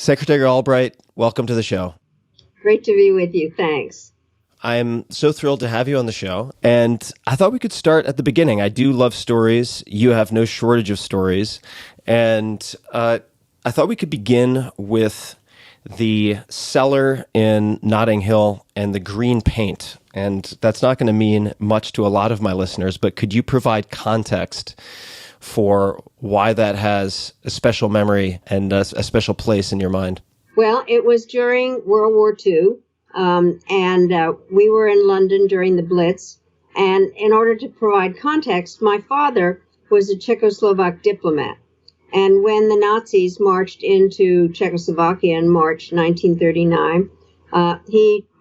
Secretary Albright, welcome to the show. Great to be with you. Thanks. I'm so thrilled to have you on the show. And I thought we could start at the beginning. I do love stories. You have no shortage of stories. And I thought we could begin with the cellar in Notting Hill and the green paint. And that's not going to mean much to a lot of my listeners, but could you provide context for why that has a special memory and a special place in your mind? Well, it was during World War II, and we were in London during the Blitz. And in order to provide context, my father was a Czechoslovak diplomat. And when the Nazis marched into Czechoslovakia in March 1939,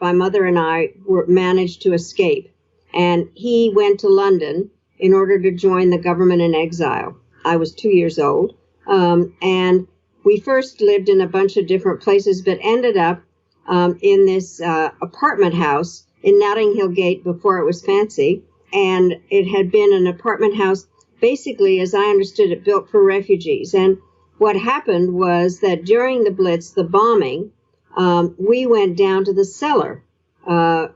my mother and I managed to escape. And he went to London in order to join the government in exile. I was 2 years old. And we first lived in a bunch of different places, but ended up in this apartment house in Notting Hill Gate before it was fancy. And it had been an apartment house, basically, as I understood it, built for refugees. And what happened was that during the Blitz, the bombing, we went down to the cellar,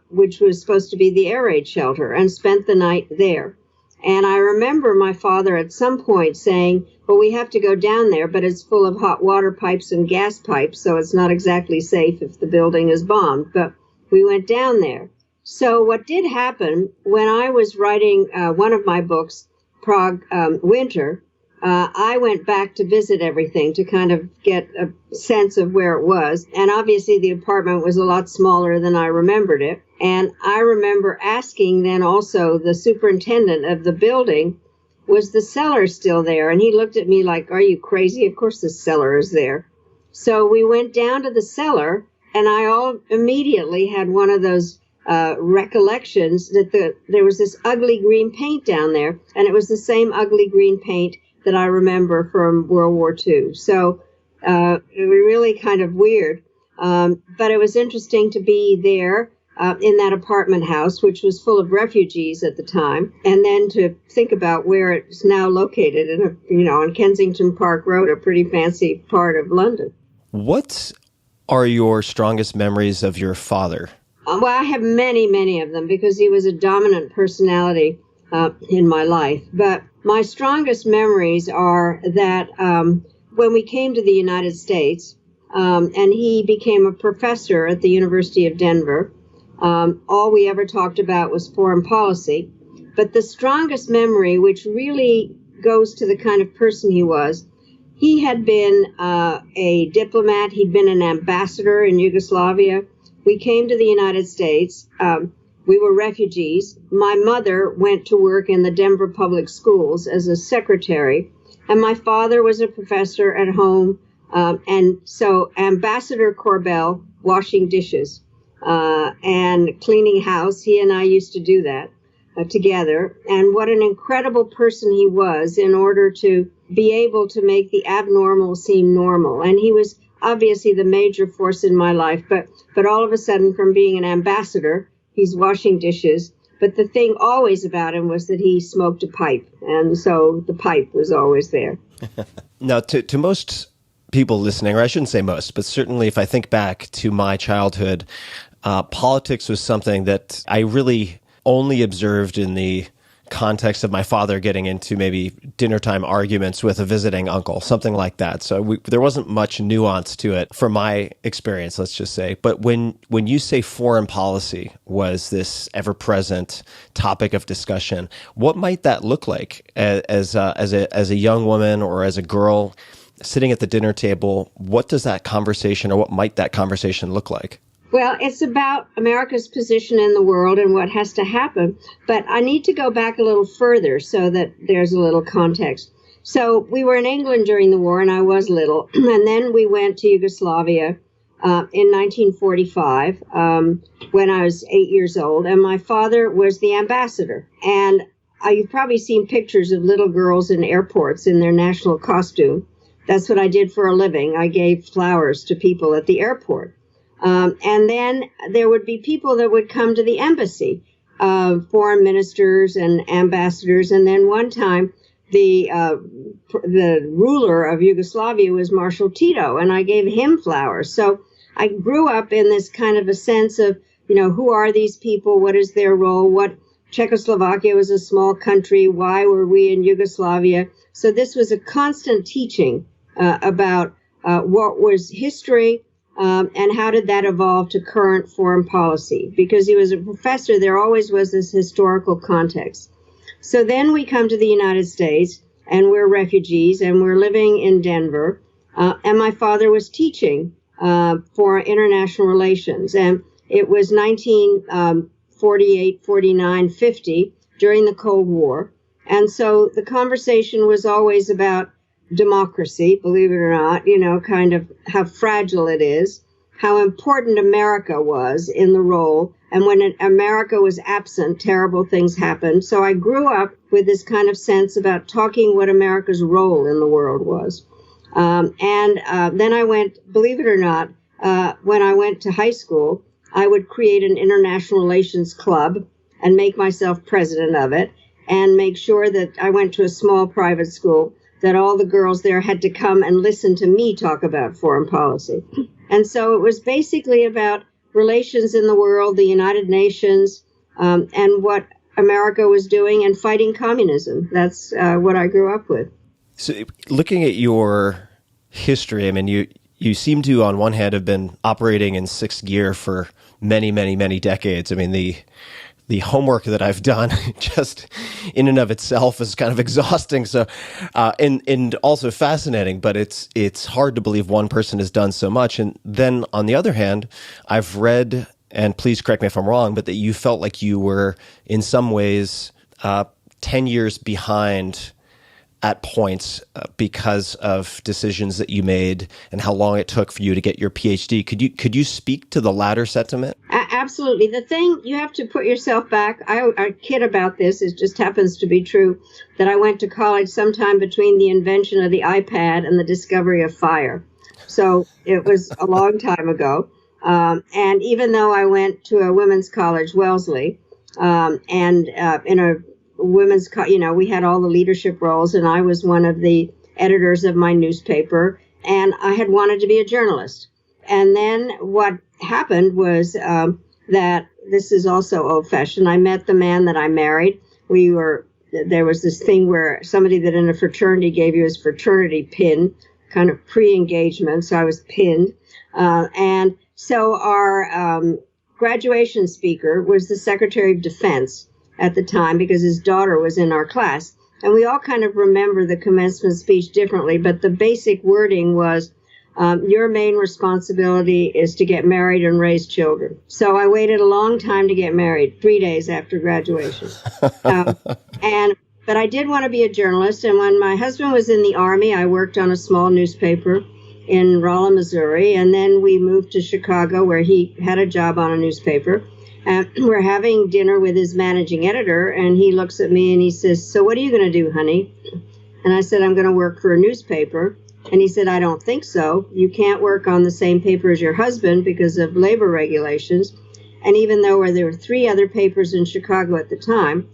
which was supposed to be the air raid shelter, and spent the night there. And I remember my father at some point saying, well, we have to go down there, but it's full of hot water pipes and gas pipes, so it's not exactly safe if the building is bombed. But we went down there. So what did happen when I was writing one of my books, Prague Winter, I went back to visit everything to kind of get a sense of where it was. And obviously the apartment was a lot smaller than I remembered it. And I remember asking then also the superintendent of the building, was the cellar still there? And he looked at me like, are you crazy? Of course the cellar is there. So we went down to the cellar, and I immediately had one of those recollections that there was this ugly green paint down there, and it was the same ugly green paint that I remember from World War II. So it was really kind of weird. But it was interesting to be there in that apartment house, which was full of refugees at the time, and then to think about where it's now located on Kensington Park Road, a pretty fancy part of London. What are your strongest memories of your father? Well, I have many, many of them because he was a dominant personality in my life. But my strongest memories are that when we came to the United States, and he became a professor at the University of Denver, all we ever talked about was foreign policy. But the strongest memory, which really goes to the kind of person he was, he had been a diplomat. He'd been an ambassador in Yugoslavia. We came to the United States. We were refugees. My mother went to work in the Denver public schools as a secretary, and my father was a professor at home. And so Ambassador Corbell washing dishes and cleaning house, he and I used to do that together. And what an incredible person he was in order to be able to make the abnormal seem normal. And he was obviously the major force in my life, but all of a sudden, from being an ambassador, he's washing dishes. But the thing always about him was that he smoked a pipe, and so the pipe was always there. Now, to most people listening, or I shouldn't say most, but certainly if I think back to my childhood, politics was something that I really only observed in the context of my father getting into maybe dinner time arguments with a visiting uncle, something like that. So there wasn't much nuance to it from my experience, let's just say. But when you say foreign policy was this ever-present topic of discussion, what might that look like as a young woman or as a girl sitting at the dinner table? What does that conversation, or what might that conversation look like? Well, it's about America's position in the world and what has to happen. But I need to go back a little further so that there's a little context. So we were in England during the war, and I was little. And then we went to Yugoslavia in 1945 when I was 8 years old. And my father was the ambassador. And you've probably seen pictures of little girls in airports in their national costume. That's what I did for a living. I gave flowers to people at the airport. And then there would be people that would come to the embassy, foreign ministers and ambassadors. And then one time the ruler of Yugoslavia was Marshal Tito, and I gave him flowers. So I grew up in this kind of a sense of, who are these people? What is their role? What Czechoslovakia was a small country. Why were we in Yugoslavia? So this was a constant teaching about what was history and how did that evolve to current foreign policy. Because he was a professor, there always was this historical context. So then we come to the United States, and we're refugees, and we're living in Denver. And my father was teaching for international relations. And it was 1948, 49, 50, during the Cold War. And so the conversation was always about democracy, believe it or not, kind of how fragile it is, how important America was in the role. And when America was absent, terrible things happened. So I grew up with this kind of sense about talking what America's role in the world was. Then I went, believe it or not, when I went to high school, I would create an international relations club and make myself president of it and make sure that I went to a small private school, that all the girls there had to come and listen to me talk about foreign policy. And so it was basically about relations in the world, the United Nations, and what America was doing and fighting communism. That's what I grew up with. So looking at your history, I mean, you seem to, on one hand, have been operating in sixth gear for many, many, many decades. I mean, the homework that I've done just in and of itself is kind of exhausting. So, and also fascinating, but it's hard to believe one person has done so much. And then on the other hand, I've read, and please correct me if I'm wrong, but that you felt like you were in some ways 10 years behind at points because of decisions that you made and how long it took for you to get your PhD. Could you speak to the latter sentiment? Absolutely. The thing, you have to put yourself back. I kid about this. It just happens to be true that I went to college sometime between the invention of the iPad and the discovery of fire. So it was a long time ago. And even though I went to a women's college, Wellesley, in a women's, we had all the leadership roles, and I was one of the editors of my newspaper, and I had wanted to be a journalist. And then what happened was that this is also old-fashioned. I met the man that I married. There was this thing where somebody that in a fraternity gave you his fraternity pin, kind of pre-engagement, so I was pinned. And so our graduation speaker was the Secretary of Defense at the time, because his daughter was in our class. And we all kind of remember the commencement speech differently, but the basic wording was, your main responsibility is to get married and raise children. So I waited a long time to get married, 3 days after graduation. But I did want to be a journalist. And when my husband was in the Army, I worked on a small newspaper in Rolla, Missouri. And then we moved to Chicago, where he had a job on a newspaper. And we're having dinner with his managing editor, and he looks at me and he says, "So what are you going to do, honey?" And I said, "I'm going to work for a newspaper." And he said, "I don't think so. You can't work on the same paper as your husband because of labor regulations." And even though there were 3 other papers in Chicago at the time,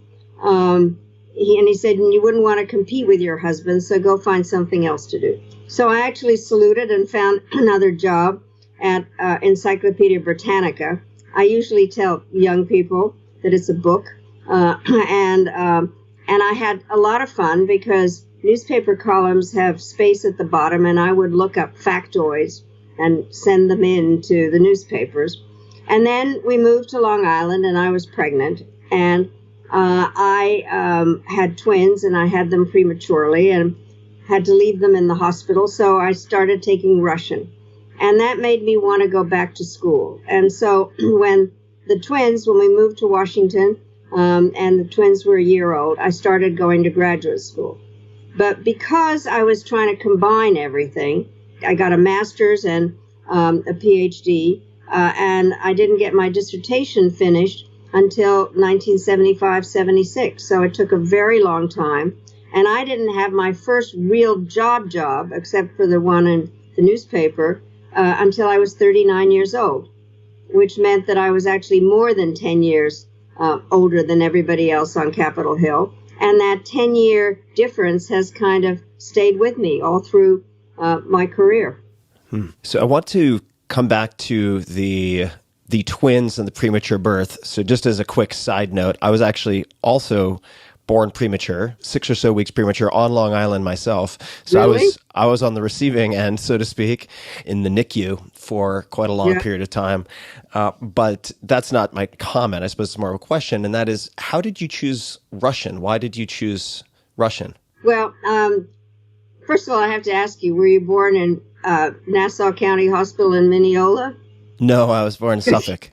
he said, "You wouldn't want to compete with your husband, so go find something else to do." So I actually saluted and found another job at Encyclopedia Britannica. I usually tell young people that it's a book, and I had a lot of fun because newspaper columns have space at the bottom, and I would look up factoids and send them in to the newspapers. And then we moved to Long Island, and I was pregnant, and I had twins, and I had them prematurely and had to leave them in the hospital, so I started taking Russian. And that made me want to go back to school. And so when we moved to Washington, and the twins were a year old, I started going to graduate school. But because I was trying to combine everything, I got a master's and a PhD, and I didn't get my dissertation finished until 1975-76. So it took a very long time. And I didn't have my first real job, except for the one in the newspaper, until I was 39 years old, which meant that I was actually more than 10 years older than everybody else on Capitol Hill. And that 10-year difference has kind of stayed with me all through my career. So I want to come back to the twins and the premature birth. So just as a quick side note, I was actually also born premature, 6 or so weeks premature on Long Island myself. So Really? I was on the receiving end, so to speak, in the NICU for quite a long period of time. But that's not my comment. I suppose it's more of a question, and that is, how did you choose Russian? Why did you choose Russian? Well, first of all, I have to ask you, were you born in Nassau County Hospital in Mineola? No, I was born in Suffolk.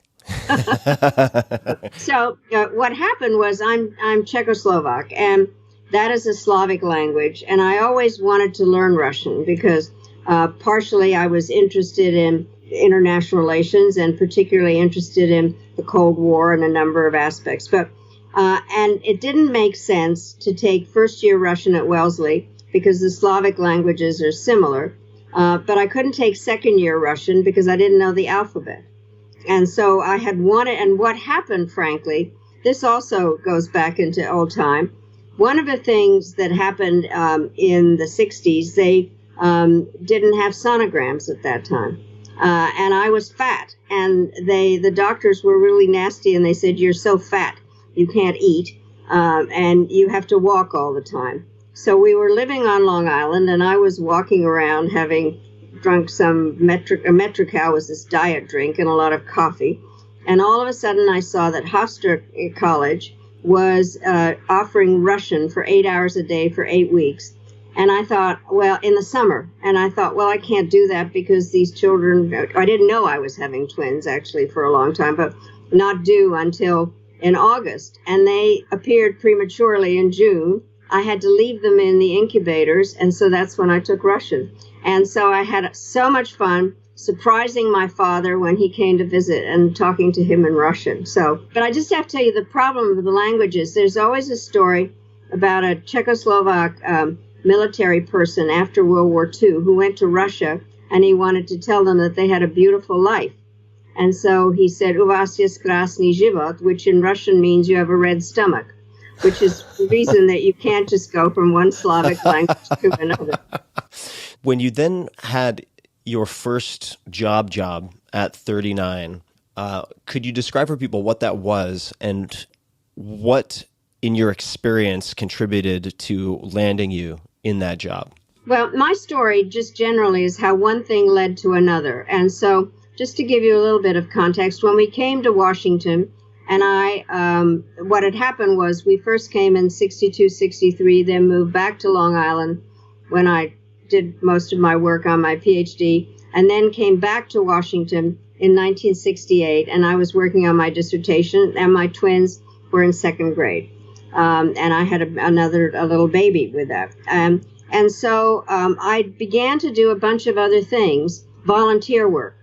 So what happened was I'm Czechoslovak, and that is a Slavic language, and I always wanted to learn Russian because partially I was interested in international relations and particularly interested in the Cold War and a number of aspects. But and it didn't make sense to take first-year Russian at Wellesley because the Slavic languages are similar. But I couldn't take second-year Russian because I didn't know the alphabet. And so I had wanted, and what happened, frankly, this also goes back into old time. One of the things that happened in the 60s, they didn't have sonograms at that time. And I was fat, and the doctors were really nasty, and they said, "You're so fat, you can't eat, and you have to walk all the time." So we were living on Long Island, and I was walking around having drunk some Metricow was this diet drink and a lot of coffee. And all of a sudden I saw that Hofstra College was offering Russian for 8 hours a day for 8 weeks. And I thought, well, in the summer. And I thought, well, I can't do that because these children, I didn't know I was having twins actually for a long time, but not due until in August. And they appeared prematurely in June. I had to leave them in the incubators. And so that's when I took Russian. And so I had so much fun surprising my father when he came to visit and talking to him in Russian. So, but I just have to tell you the problem with the languages. There's always a story about a Czechoslovak military person after World War II who went to Russia and he wanted to tell them that they had a beautiful life. And so he said, "U vás je krásný život," which in Russian means you have a red stomach, which is the reason that you can't just go from one Slavic language to another. When you then had your first job at 39, could you describe for people what that was and what, in your experience, contributed to landing you in that job? Well, my story just generally is how one thing led to another. And so just to give you a little bit of context, when we came to Washington, and what had happened was we first came in 62, 63, then moved back to Long Island when I did most of my work on my PhD, and then came back to Washington in 1968, and I was working on my dissertation, and my twins were in second grade. And I had a little baby with that. And so I began to do a bunch of other things, volunteer work.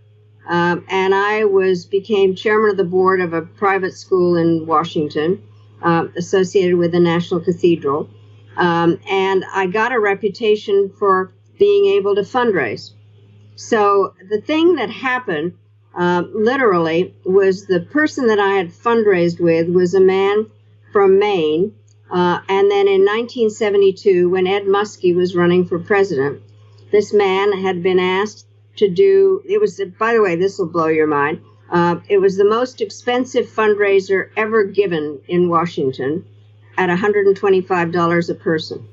And I became chairman of the board of a private school in Washington, associated with the National Cathedral. And I got a reputation for being able to fundraise. So the thing that happened, literally, was the person that I had fundraised with was a man from Maine. And then in 1972, when Ed Muskie was running for president, this man had been asked to do, it was, by the way, this will blow your mind, it was the most expensive fundraiser ever given in Washington at $125 a person.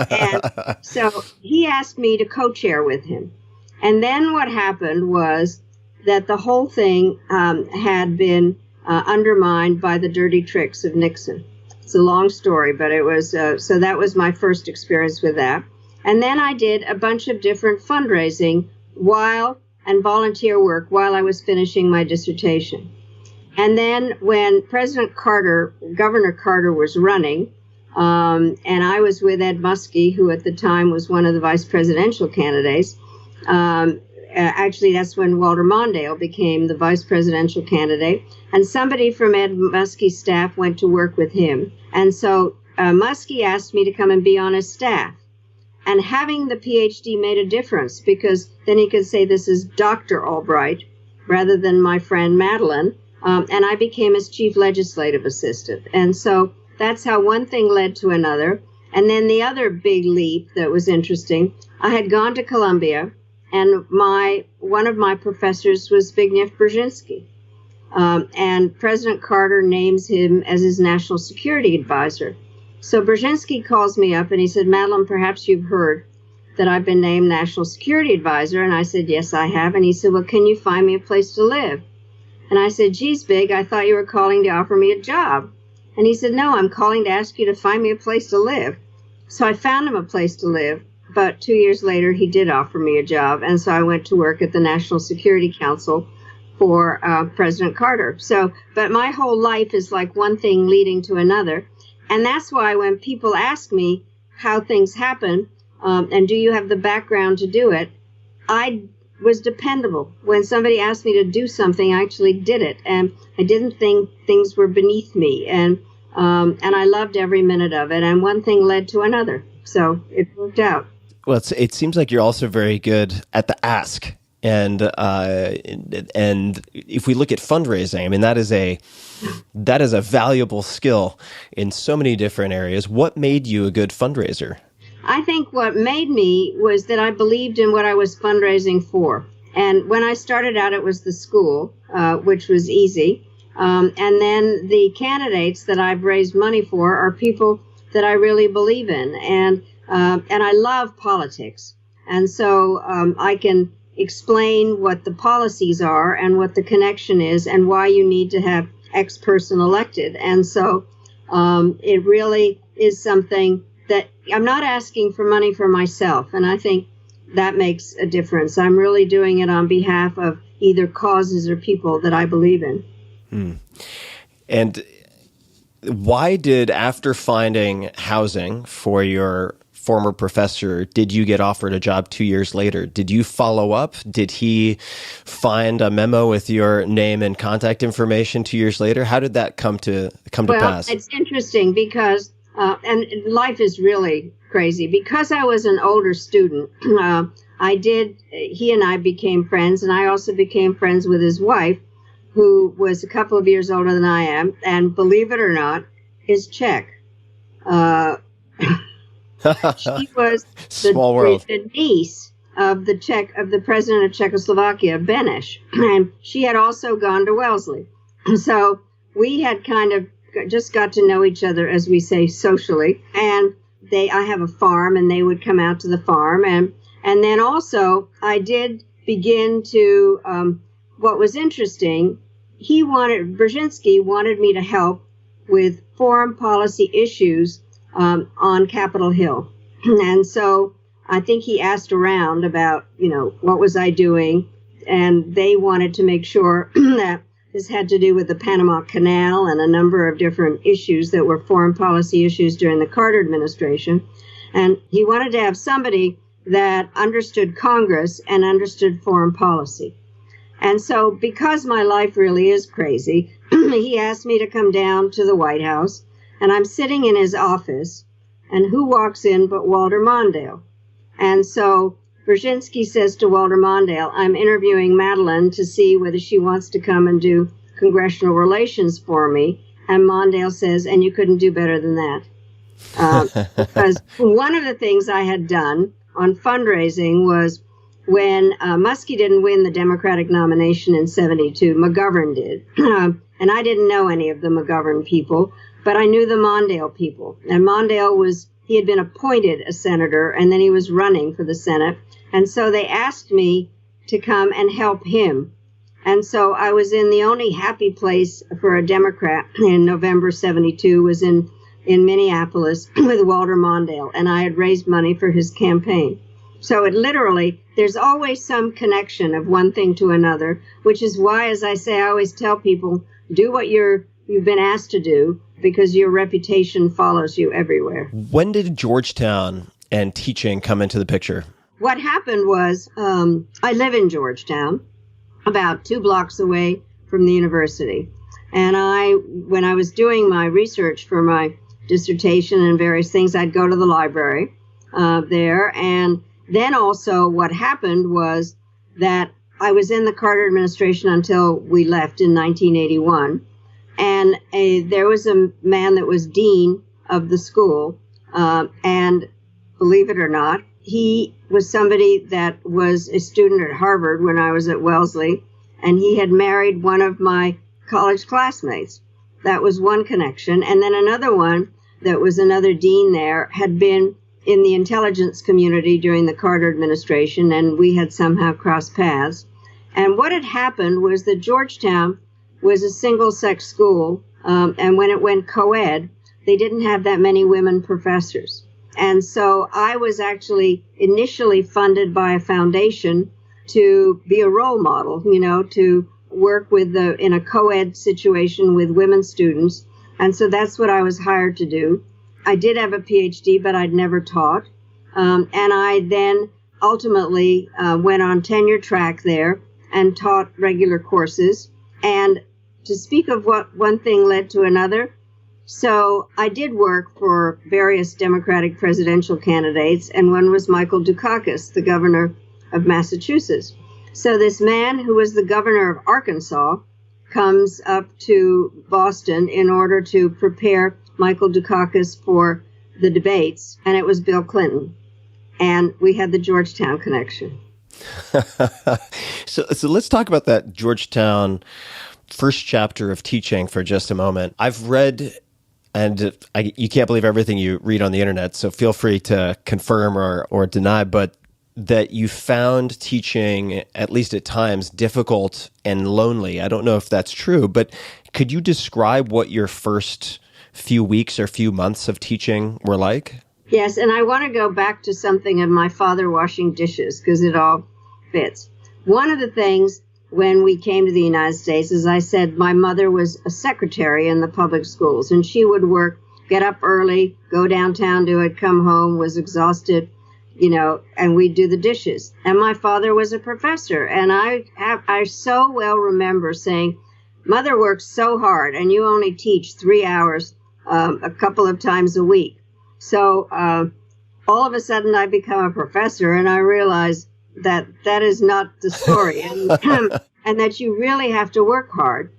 And so he asked me to co-chair with him. And then what happened was that the whole thing had been undermined by the dirty tricks of Nixon. It's a long story, but it was, so that was my first experience with that. And then I did a bunch of different fundraising and volunteer work while I was finishing my dissertation. And then when Governor Carter was running, and I was with Ed Muskie, who at the time was one of the vice presidential candidates. Actually, that's when Walter Mondale became the vice presidential candidate. And somebody from Ed Muskie's staff went to work with him. And so Muskie asked me to come and be on his staff. And having the PhD made a difference because then he could say, "This is Dr. Albright," rather than my friend Madeleine. And I became his chief legislative assistant. And so that's how one thing led to another. And then the other big leap that was interesting, I had gone to Columbia, and one of my professors was Zbigniew Brzezinski. And President Carter names him as his national security advisor. So Brzezinski calls me up and he said, Madeleine, perhaps you've heard that I've been named national security advisor. And I said, yes, I have. And he said, well, can you find me a place to live? And I said, geez, Big, I thought you were calling to offer me a job. And he said, no, I'm calling to ask you to find me a place to live. So I found him a place to live. But 2 years later, he did offer me a job. And so I went to work at the National Security Council for President Carter. But my whole life is like one thing leading to another. And that's why when people ask me how things happen, and do you have the background to do it, I was dependable. When somebody asked me to do something, I actually did it. And I didn't think things were beneath me. And I loved every minute of it. And one thing led to another. So it worked out. Well, it seems like you're also very good at the ask. And if we look at fundraising, I mean, that is a valuable skill in so many different areas. What made you a good fundraiser? I think what made me was that I believed in what I was fundraising for. And when I started out, it was the school, which was easy. And then the candidates that I've raised money for are people that I really believe in. And I love politics. And so I can explain what the policies are and what the connection is and why you need to have X person elected. And so it really is something that I'm not asking for money for myself. And I think that makes a difference. I'm really doing it on behalf of either causes or people that I believe in. And why did, after finding housing for your former professor, did you get offered a job 2 years later? Did you follow up? Did he find a memo with your name and contact information 2 years later? How did that come to pass? Well, it's interesting because, and life is really crazy. Because I was an older student, he and I became friends, and I also became friends with his wife, who was a couple of years older than I am, and believe it or not, is Czech. She was the niece of the president of Czechoslovakia, Beneš, and she had also gone to Wellesley. So we had kind of just got to know each other, as we say, socially. And I have a farm, and they would come out to the farm, and then also I did begin to. What was interesting, Brzezinski wanted me to help with foreign policy issues on Capitol Hill. And so I think he asked around about, what was I doing? And they wanted to make sure that this had to do with the Panama Canal and a number of different issues that were foreign policy issues during the Carter administration. And he wanted to have somebody that understood Congress and understood foreign policy. And so because my life really is crazy, he asked me to come down to the White House. And I'm sitting in his office, and who walks in but Walter Mondale? And so Brzezinski says to Walter Mondale, I'm interviewing Madeleine to see whether she wants to come and do congressional relations for me. And Mondale says, and you couldn't do better than that. Because one of the things I had done on fundraising was when Muskie didn't win the Democratic nomination in 72, McGovern did. And I didn't know any of the McGovern people. But I knew the Mondale people. And Mondale he had been appointed a senator, and then he was running for the Senate. And so they asked me to come and help him. And so I was in the only happy place for a Democrat in November 72 was in Minneapolis with Walter Mondale. And I had raised money for his campaign. So there's always some connection of one thing to another, which is why, as I say, I always tell people, do what you've been asked to do, because your reputation follows you everywhere. When did Georgetown and teaching come into the picture? What happened was I live in Georgetown, about 2 blocks away from the university. And when I was doing my research for my dissertation and various things, I'd go to the library there. And then also what happened was that I was in the Carter administration until we left in 1981. And And there was a man that was dean of the school, and believe it or not, he was somebody that was a student at Harvard when I was at Wellesley, and he had married one of my college classmates. That was one connection. And then another one that was another dean there had been in the intelligence community during the Carter administration, and we had somehow crossed paths. And what had happened was that Georgetown was a single-sex school, and when it went co-ed, they didn't have that many women professors. And so I was actually initially funded by a foundation to be a role model, to work with in a co-ed situation with women students. And so that's what I was hired to do. I did have a PhD, but I'd never taught. And I then ultimately went on tenure track there and taught regular courses. And to speak of what one thing led to another, so I did work for various Democratic presidential candidates, and one was Michael Dukakis, the governor of Massachusetts. So this man who was the governor of Arkansas comes up to Boston in order to prepare Michael Dukakis for the debates, and it was Bill Clinton. And we had the Georgetown connection. So let's talk about that Georgetown first chapter of teaching for just a moment. I've read, and you can't believe everything you read on the internet, so feel free to confirm or deny, but that you found teaching, at least at times, difficult and lonely. I don't know if that's true, but could you describe what your first few weeks or few months of teaching were like? Yes, and I want to go back to something of my father washing dishes, because it all fits. One of the things when we came to the United States, as I said, my mother was a secretary in the public schools, and she would get up early, go downtown, do it, come home, was exhausted, and we'd do the dishes. And my father was a professor, and I so well remember saying, Mother works so hard, and you only teach 3 hours a couple of times a week. So all of a sudden I become a professor, and I realized that is not the story, and that you really have to work hard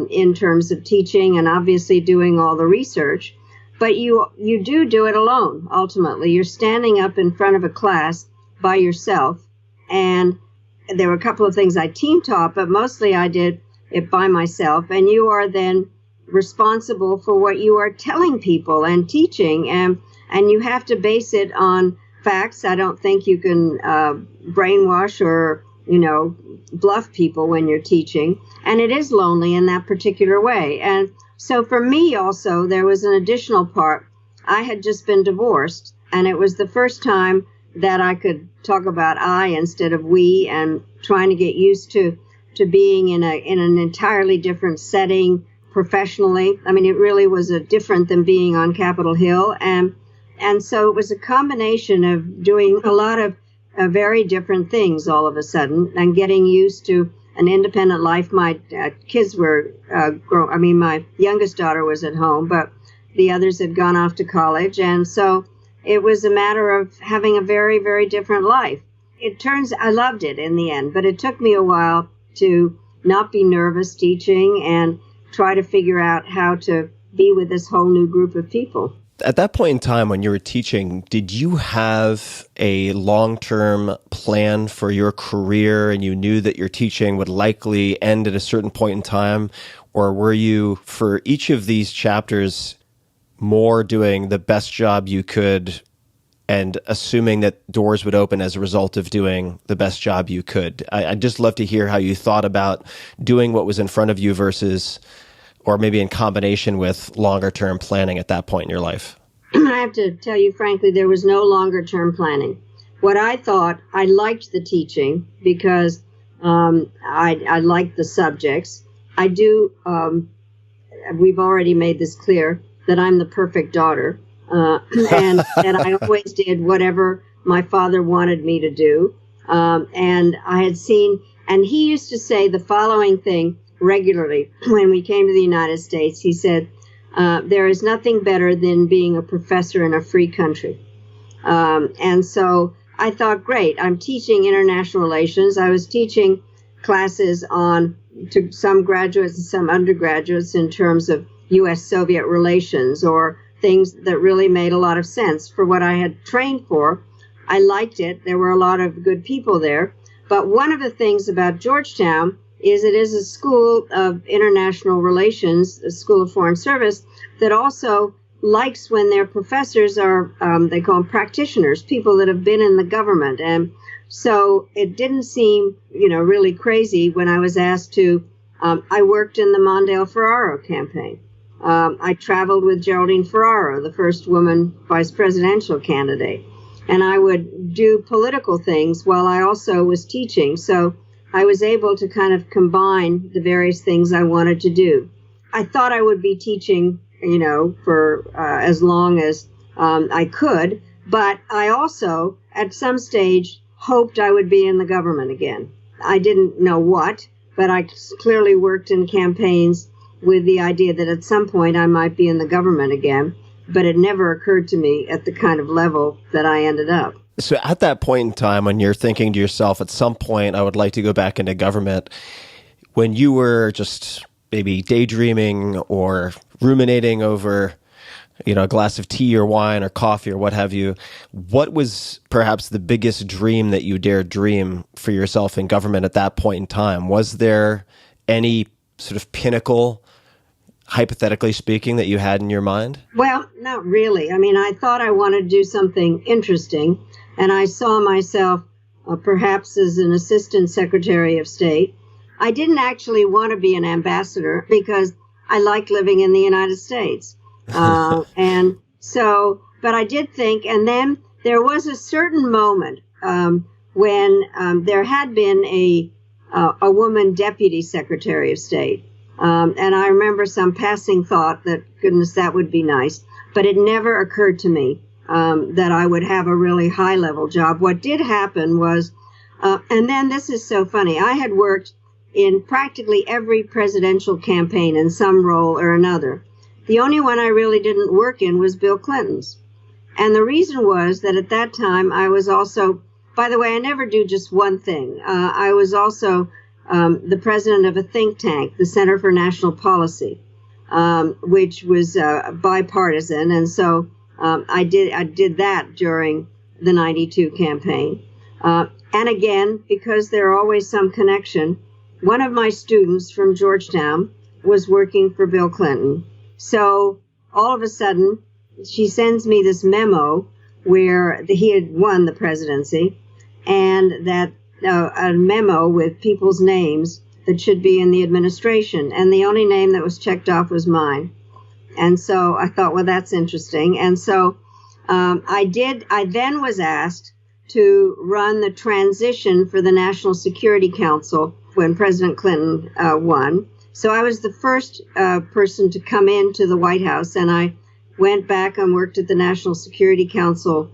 in terms of teaching and obviously doing all the research. But you do it alone, ultimately. You're standing up in front of a class by yourself. And there were a couple of things I team taught, but mostly I did it by myself. And you are then responsible for what you are telling people and teaching. And you have to base it on facts. I don't think you can brainwash or, bluff people when you're teaching. And it is lonely in that particular way. And so for me also, there was an additional part. I had just been divorced, and it was the first time that I could talk about I instead of we, and trying to get used to being in an entirely different setting professionally. I mean, it really was different than being on Capitol Hill. And so it was a combination of doing a lot of very different things all of a sudden and getting used to an independent life. My kids were my youngest daughter was at home, but the others had gone off to college. And so it was a matter of having a very, very different life. I loved it in the end, but it took me a while to not be nervous teaching and try to figure out how to be with this whole new group of people. At that point in time when you were teaching, did you have a long-term plan for your career, and you knew that your teaching would likely end at a certain point in time? Or were you, for each of these chapters, more doing the best job you could and assuming that doors would open as a result of doing the best job you could? I'd just love to hear how you thought about doing what was in front of you versus, or maybe in combination with, longer-term planning at that point in your life. I have to tell you, frankly, there was no longer-term planning. What I thought, I liked the teaching because I liked the subjects. I do, we've already made this clear, that I'm the perfect daughter, and that I always did whatever my father wanted me to do. And I had seen, and he used to say the following thing regularly when we came to the United States. He said, there is nothing better than being a professor in a free country. And so I thought, great, I'm teaching international relations. I was teaching classes to some graduates and some undergraduates in terms of U.S.-Soviet relations or things that really made a lot of sense for what I had trained for. I liked it. There were a lot of good people there. But one of the things about Georgetown is it is a school of international relations, a school of foreign service, that also likes when their professors are, they call them practitioners, people that have been in the government. And so it didn't seem, really crazy when I was asked to, I worked in the Mondale Ferraro campaign. I traveled with Geraldine Ferraro, the first woman vice presidential candidate. And I would do political things while I also was teaching. So I was able to kind of combine the various things I wanted to do. I thought I would be teaching, for as long as I could. But I also, at some stage, hoped I would be in the government again. I didn't know what, but I clearly worked in campaigns with the idea that at some point I might be in the government again. But it never occurred to me at the kind of level that I ended up. So at that point in time, when you're thinking to yourself, at some point, I would like to go back into government, when you were just maybe daydreaming or ruminating over, a glass of tea or wine or coffee or what have you, what was perhaps the biggest dream that you dared dream for yourself in government at that point in time? Was there any sort of pinnacle, hypothetically speaking, that you had in your mind? Well, not really. I mean, I thought I wanted to do something interesting, and I saw myself perhaps as an assistant secretary of state. I didn't actually want to be an ambassador because I like living in the United States. And so, but I did think, and then there was a certain moment when there had been a woman deputy secretary of state. And I remember some passing thought that, goodness, that would be nice. But it never occurred to me that I would have a really high-level job. What did happen was, and then this is so funny, I had worked in practically every presidential campaign in some role or another. The only one I really didn't work in was Bill Clinton's. And the reason was that at that time I was also, by the way, I never do just one thing. I was also the president of a think tank, the Center for National Policy, which was bipartisan. And so I did that during the 92 campaign. And again, because there are always some connection, one of my students from Georgetown was working for Bill Clinton. So all of a sudden, she sends me this memo where he had won the presidency, and that a memo with people's names that should be in the administration. And the only name that was checked off was mine. And so I thought, well, that's interesting. And so I then was asked to run the transition for the National Security Council when President Clinton won. So I was the first person to come into the White House, and I went back and worked at the National Security Council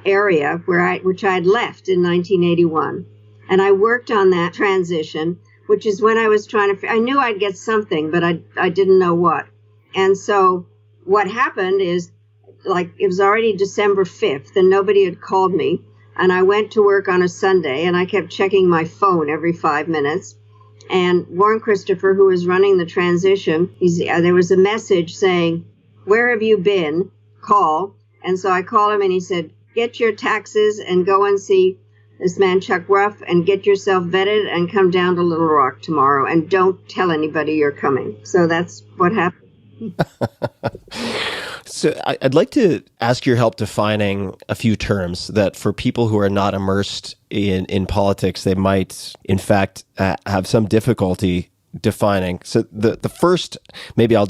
area which I had left in 1981. And I worked on that transition, which is when I was I knew I'd get something, but I didn't know what. And so what happened is, it was already December 5th, and nobody had called me. And I went to work on a Sunday, and I kept checking my phone every 5 minutes. And Warren Christopher, who was running the transition, there was a message saying, "Where have you been? Call." And so I called him, and he said, "Get your taxes and go and see this man Chuck Ruff and get yourself vetted and come down to Little Rock tomorrow and don't tell anybody you're coming." So that's what happened. So I'd like to ask your help defining a few terms that for people who are not immersed in politics, they might, in fact, have some difficulty defining. So the first, maybe I'll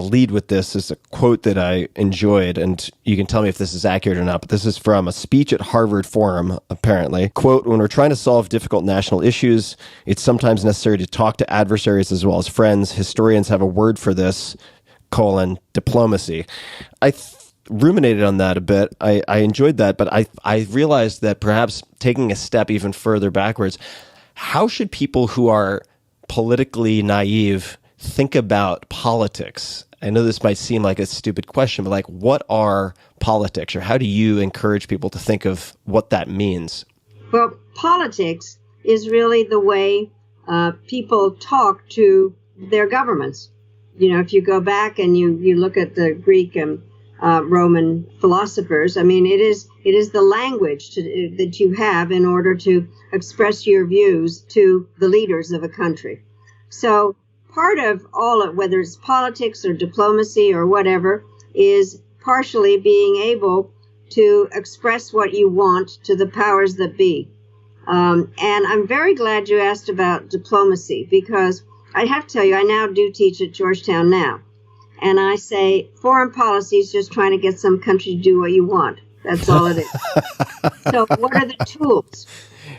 lead with this, is a quote that I enjoyed, and you can tell me if this is accurate or not, but this is from a speech at Harvard Forum, apparently. Quote, "When we're trying to solve difficult national issues, it's sometimes necessary to talk to adversaries as well as friends. Historians have a word for this, diplomacy." I ruminated on that a bit. I enjoyed that, but I realized that perhaps taking a step even further backwards, how should people who are politically naive think about politics? I know this might seem like a stupid question, but what are politics, or how do you encourage people to think of what that means? Well, politics is really the way people talk to their governments. If you go back and you look at the Greek and Roman philosophers, I mean, it is the language that you have in order to express your views to the leaders of a country. So part of all of, whether it's politics or diplomacy or whatever, is partially being able to express what you want to the powers that be. And I'm very glad you asked about diplomacy, because I have to tell you, I now do teach at Georgetown now. And I say foreign policy is just trying to get some country to do what you want. That's all it is. So what are the tools?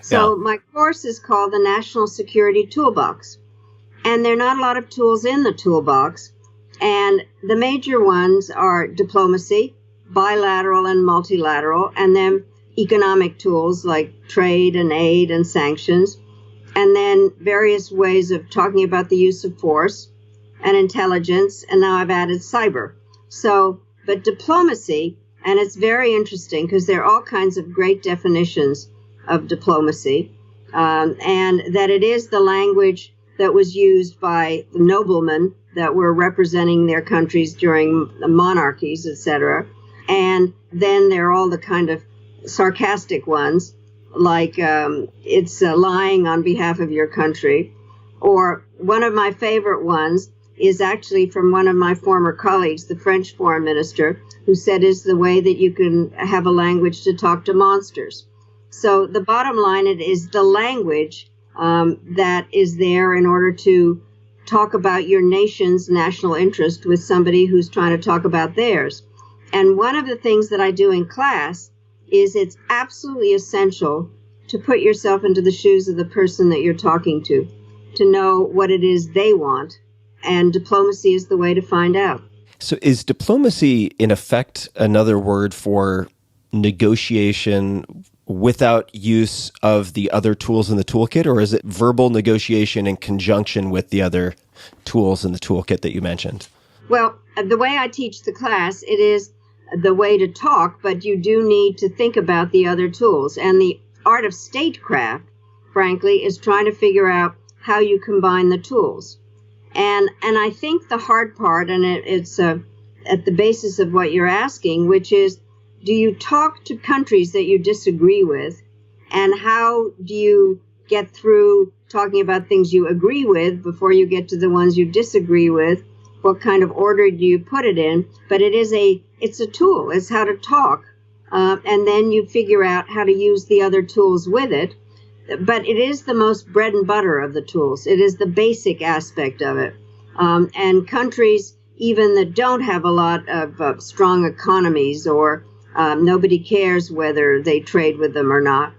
So my course is called the National Security Toolbox. And there are not a lot of tools in the toolbox. And the major ones are diplomacy, bilateral and multilateral, and then economic tools like trade and aid and sanctions, and then various ways of talking about the use of force and intelligence, and now I've added cyber. So, but diplomacy, and it's very interesting because there are all kinds of great definitions of diplomacy, and that it is the language that was used by noblemen that were representing their countries during the monarchies, etc. And then there are all the kind of sarcastic ones, like it's lying on behalf of your country. Or one of my favorite ones is actually from one of my former colleagues, the French foreign minister, who said is the way that you can have a language to talk to monsters. So the bottom line, it is the language that is there in order to talk about your nation's national interest with somebody who's trying to talk about theirs. And one of the things that I do in class is it's absolutely essential to put yourself into the shoes of the person that you're talking to know what it is they want. And diplomacy is the way to find out. So is diplomacy, in effect, another word for negotiation without use of the other tools in the toolkit, or is it verbal negotiation in conjunction with the other tools in the toolkit that you mentioned? Well, the way I teach the class, it is the way to talk, but you do need to think about the other tools. And the art of statecraft, frankly, is trying to figure out how you combine the tools. And I think the hard part, and it's at the basis of what you're asking, which is, do you talk to countries that you disagree with? And how do you get through talking about things you agree with before you get to the ones you disagree with? What kind of order do you put it in? But it's a tool. It's how to talk. And then you figure out how to use the other tools with it. But it is the most bread and butter of the tools. It is the basic aspect of it. And countries, even that don't have a lot of strong economies, or nobody cares whether they trade with them or not,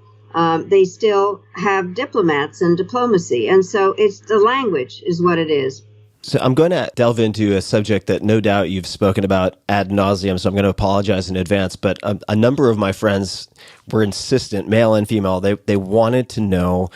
they still have diplomats and diplomacy. And so it's the language is what it is. So I'm going to delve into a subject that no doubt you've spoken about ad nauseum, so I'm going to apologize in advance. But a number of my friends were insistent, male and female, they wanted to know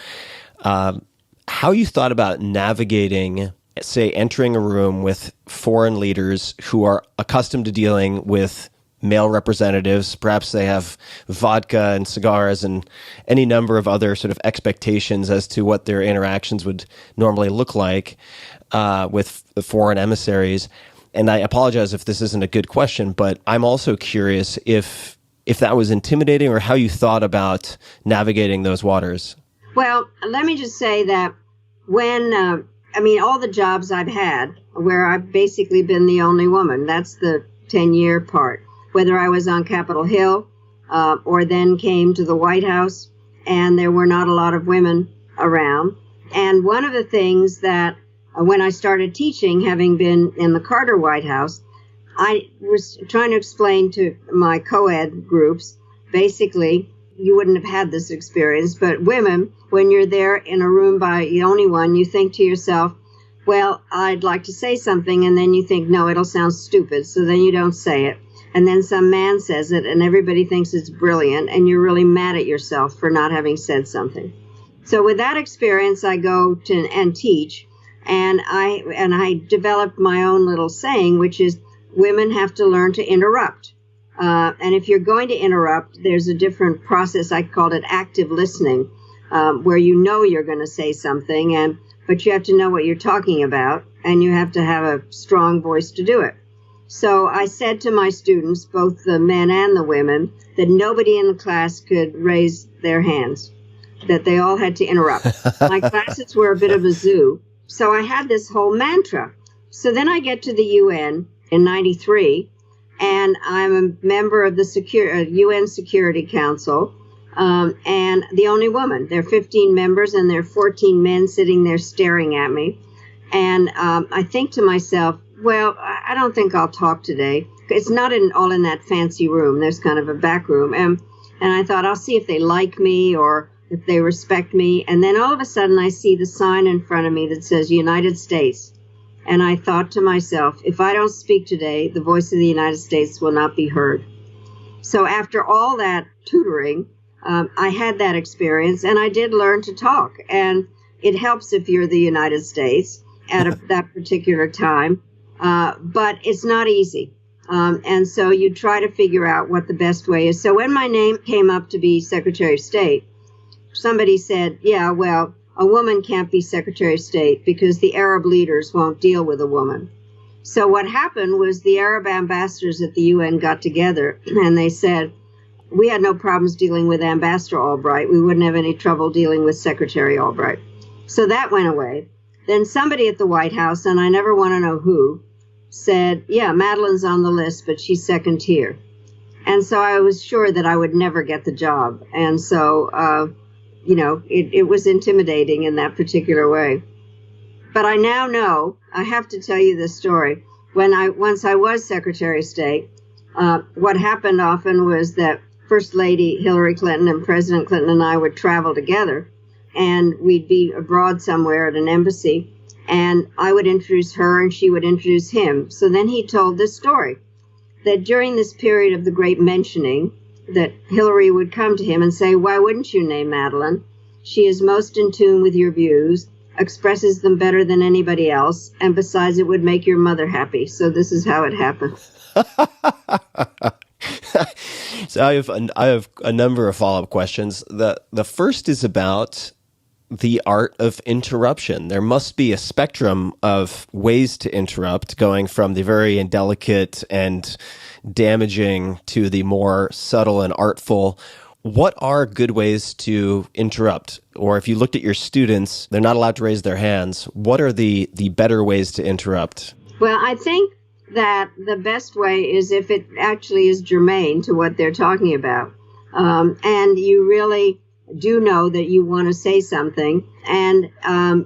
how you thought about navigating, say, entering a room with foreign leaders who are accustomed to dealing with male representatives. Perhaps they have vodka and cigars and any number of other sort of expectations as to what their interactions would normally look like with the foreign emissaries. And I apologize if this isn't a good question, but I'm also curious if that was intimidating or how you thought about navigating those waters. Well, let me just say that when, all the jobs I've had where I've basically been the only woman, that's the 10-year part. Whether I was on Capitol Hill or then came to the White House, and there were not a lot of women around. And one of the things that when I started teaching, having been in the Carter White House, I was trying to explain to my co-ed groups, basically, you wouldn't have had this experience, but women, when you're there in a room by the only one, you think to yourself, well, I'd like to say something, and then you think, no, it'll sound stupid, so then you don't say it. And then some man says it, and everybody thinks it's brilliant, and you're really mad at yourself for not having said something. So with that experience, I go to and teach, and I developed my own little saying, which is women have to learn to interrupt. And if you're going to interrupt, there's a different process. I called it active listening. where you know you're going to say something, but you have to know what you're talking about, and you have to have a strong voice to do it. So I said to my students, both the men and the women, that nobody in the class could raise their hands, that they all had to interrupt. My classes were a bit of a zoo, so I had this whole mantra. So then I get to the UN in 93, and I'm a member of the UN Security Council, and the only woman. There are 15 members, and there are 14 men sitting there staring at me. And I think to myself, well, I don't think I'll talk today. It's not all in that fancy room. There's kind of a back room. And I thought, I'll see if they like me or if they respect me. And then all of a sudden, I see the sign in front of me that says United States. And I thought to myself, if I don't speak today, the voice of the United States will not be heard. So after all that tutoring, I had that experience, and I did learn to talk. And it helps if you're the United States at that particular time. But it's not easy. And so you try to figure out what the best way is. So when my name came up to be Secretary of State, somebody said, yeah, well, a woman can't be Secretary of State because the Arab leaders won't deal with a woman. So what happened was the Arab ambassadors at the UN got together and they said, we had no problems dealing with Ambassador Albright. We wouldn't have any trouble dealing with Secretary Albright. So that went away. Then somebody at the White House, and I never want to know who, said, yeah, Madeleine's on the list, but she's second tier. And so I was sure that I would never get the job. And so, it was intimidating in that particular way. But I now know, I have to tell you this story. Once I was Secretary of State, what happened often was that First Lady Hillary Clinton and President Clinton and I would travel together, and we'd be abroad somewhere at an embassy, and I would introduce her and she would introduce him. So then he told this story, that during this period of the great mentioning, that Hillary would come to him and say, why wouldn't you name Madeleine? She is most in tune with your views, expresses them better than anybody else, and besides, it would make your mother happy. So this is how it happened. So I have a number of follow-up questions. The first is about the art of interruption. There must be a spectrum of ways to interrupt, going from the very indelicate and damaging to the more subtle and artful. What are good ways to interrupt? Or if you looked at your students, they're not allowed to raise their hands. What are the better ways to interrupt? Well, I think that the best way is if it actually is germane to what they're talking about. And you really do know that you want to say something, and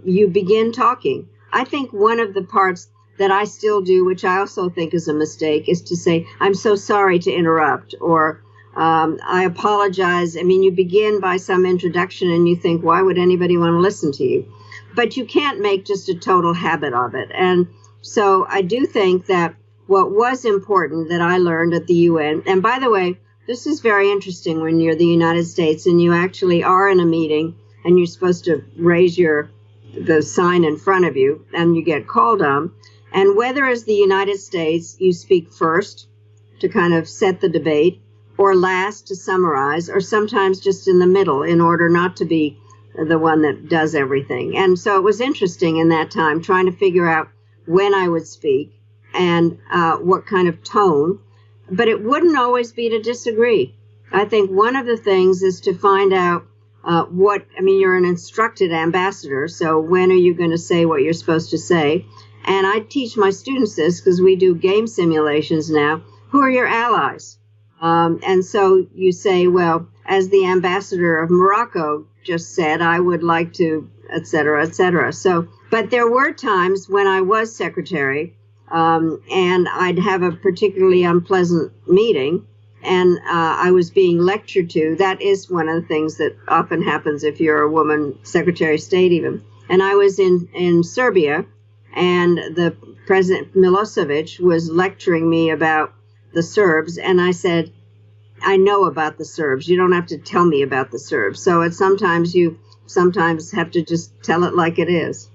you begin talking. I think one of the parts that I still do, which I also think is a mistake, is to say, I'm so sorry to interrupt, or I apologize. I mean, you begin by some introduction and you think, why would anybody want to listen to you? But you can't make just a total habit of it. And so I do think that what was important that I learned at the UN, and by the way, this is very interesting when you're the United States and you actually are in a meeting and you're supposed to raise the sign in front of you and you get called on. And whether as the United States you speak first to kind of set the debate, or last to summarize, or sometimes just in the middle in order not to be the one that does everything. And so it was interesting in that time trying to figure out when I would speak and what kind of tone. But it wouldn't always be to disagree. I think one of the things is to find out you're an instructed ambassador, so when are you going to say what you're supposed to say? And I teach my students this because we do game simulations now. Who are your allies? And so you say, well, as the ambassador of Morocco just said, I would like to, et cetera, et cetera. So, but there were times when I was secretary, and I'd have a particularly unpleasant meeting, and I was being lectured to. That is one of the things that often happens if you're a woman Secretary of State even. And I was in Serbia, and the President Milosevic was lecturing me about the Serbs, and I said, I know about the Serbs. You don't have to tell me about the Serbs. So it's sometimes you have to just tell it like it is.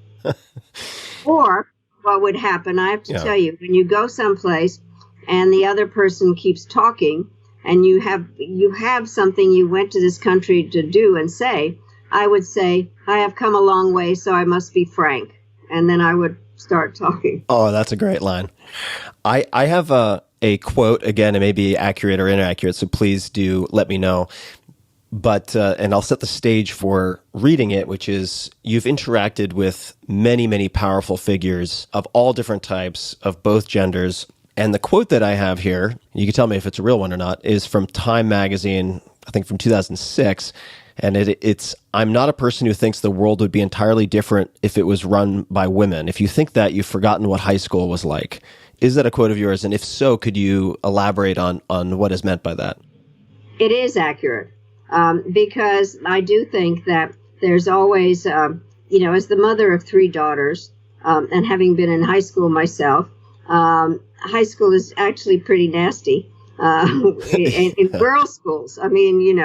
Or what would happen, I have to tell you, when you go someplace and the other person keeps talking and you have something you went to this country to do and say, I would say, I have come a long way, so I must be frank. And then I would start talking. Oh, that's a great line. I have a quote, again, it may be accurate or inaccurate, so please do let me know. But, and I'll set the stage for reading it, which is, you've interacted with many, many powerful figures of all different types, of both genders. And the quote that I have here, you can tell me if it's a real one or not, is from Time magazine, I think from 2006. And it's, I'm not a person who thinks the world would be entirely different if it was run by women. If you think that, you've forgotten what high school was like. Is that a quote of yours? And if so, could you elaborate on what is meant by that? It is accurate. Because I do think that there's always, as the mother of 3 daughters, and having been in high school myself, high school is actually pretty nasty in girls' schools. I mean,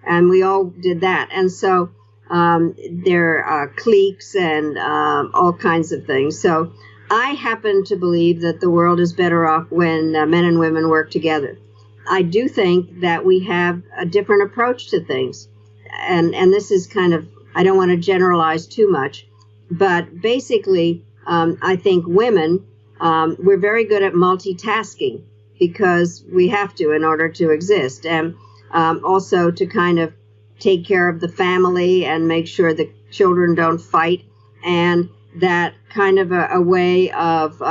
and we all did that. And so there are cliques and all kinds of things. So I happen to believe that the world is better off when men and women work together. I do think that we have a different approach to things. And this is kind of, I don't want to generalize too much, but basically, I think women, we're very good at multitasking because we have to in order to exist. And also to kind of take care of the family and make sure the children don't fight. And that kind of a way of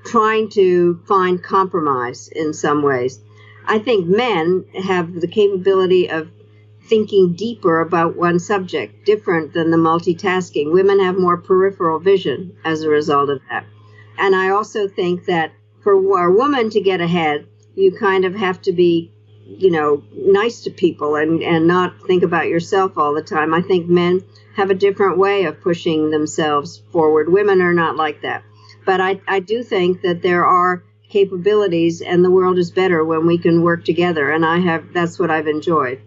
trying to find compromise in some ways. I think men have the capability of thinking deeper about one subject, different than the multitasking. Women have more peripheral vision as a result of that. And I also think that for a woman to get ahead, you kind of have to be, nice to people and not think about yourself all the time. I think men have a different way of pushing themselves forward. Women are not like that. But I do think that there are capabilities and the world is better when we can work together. And that's what I've enjoyed.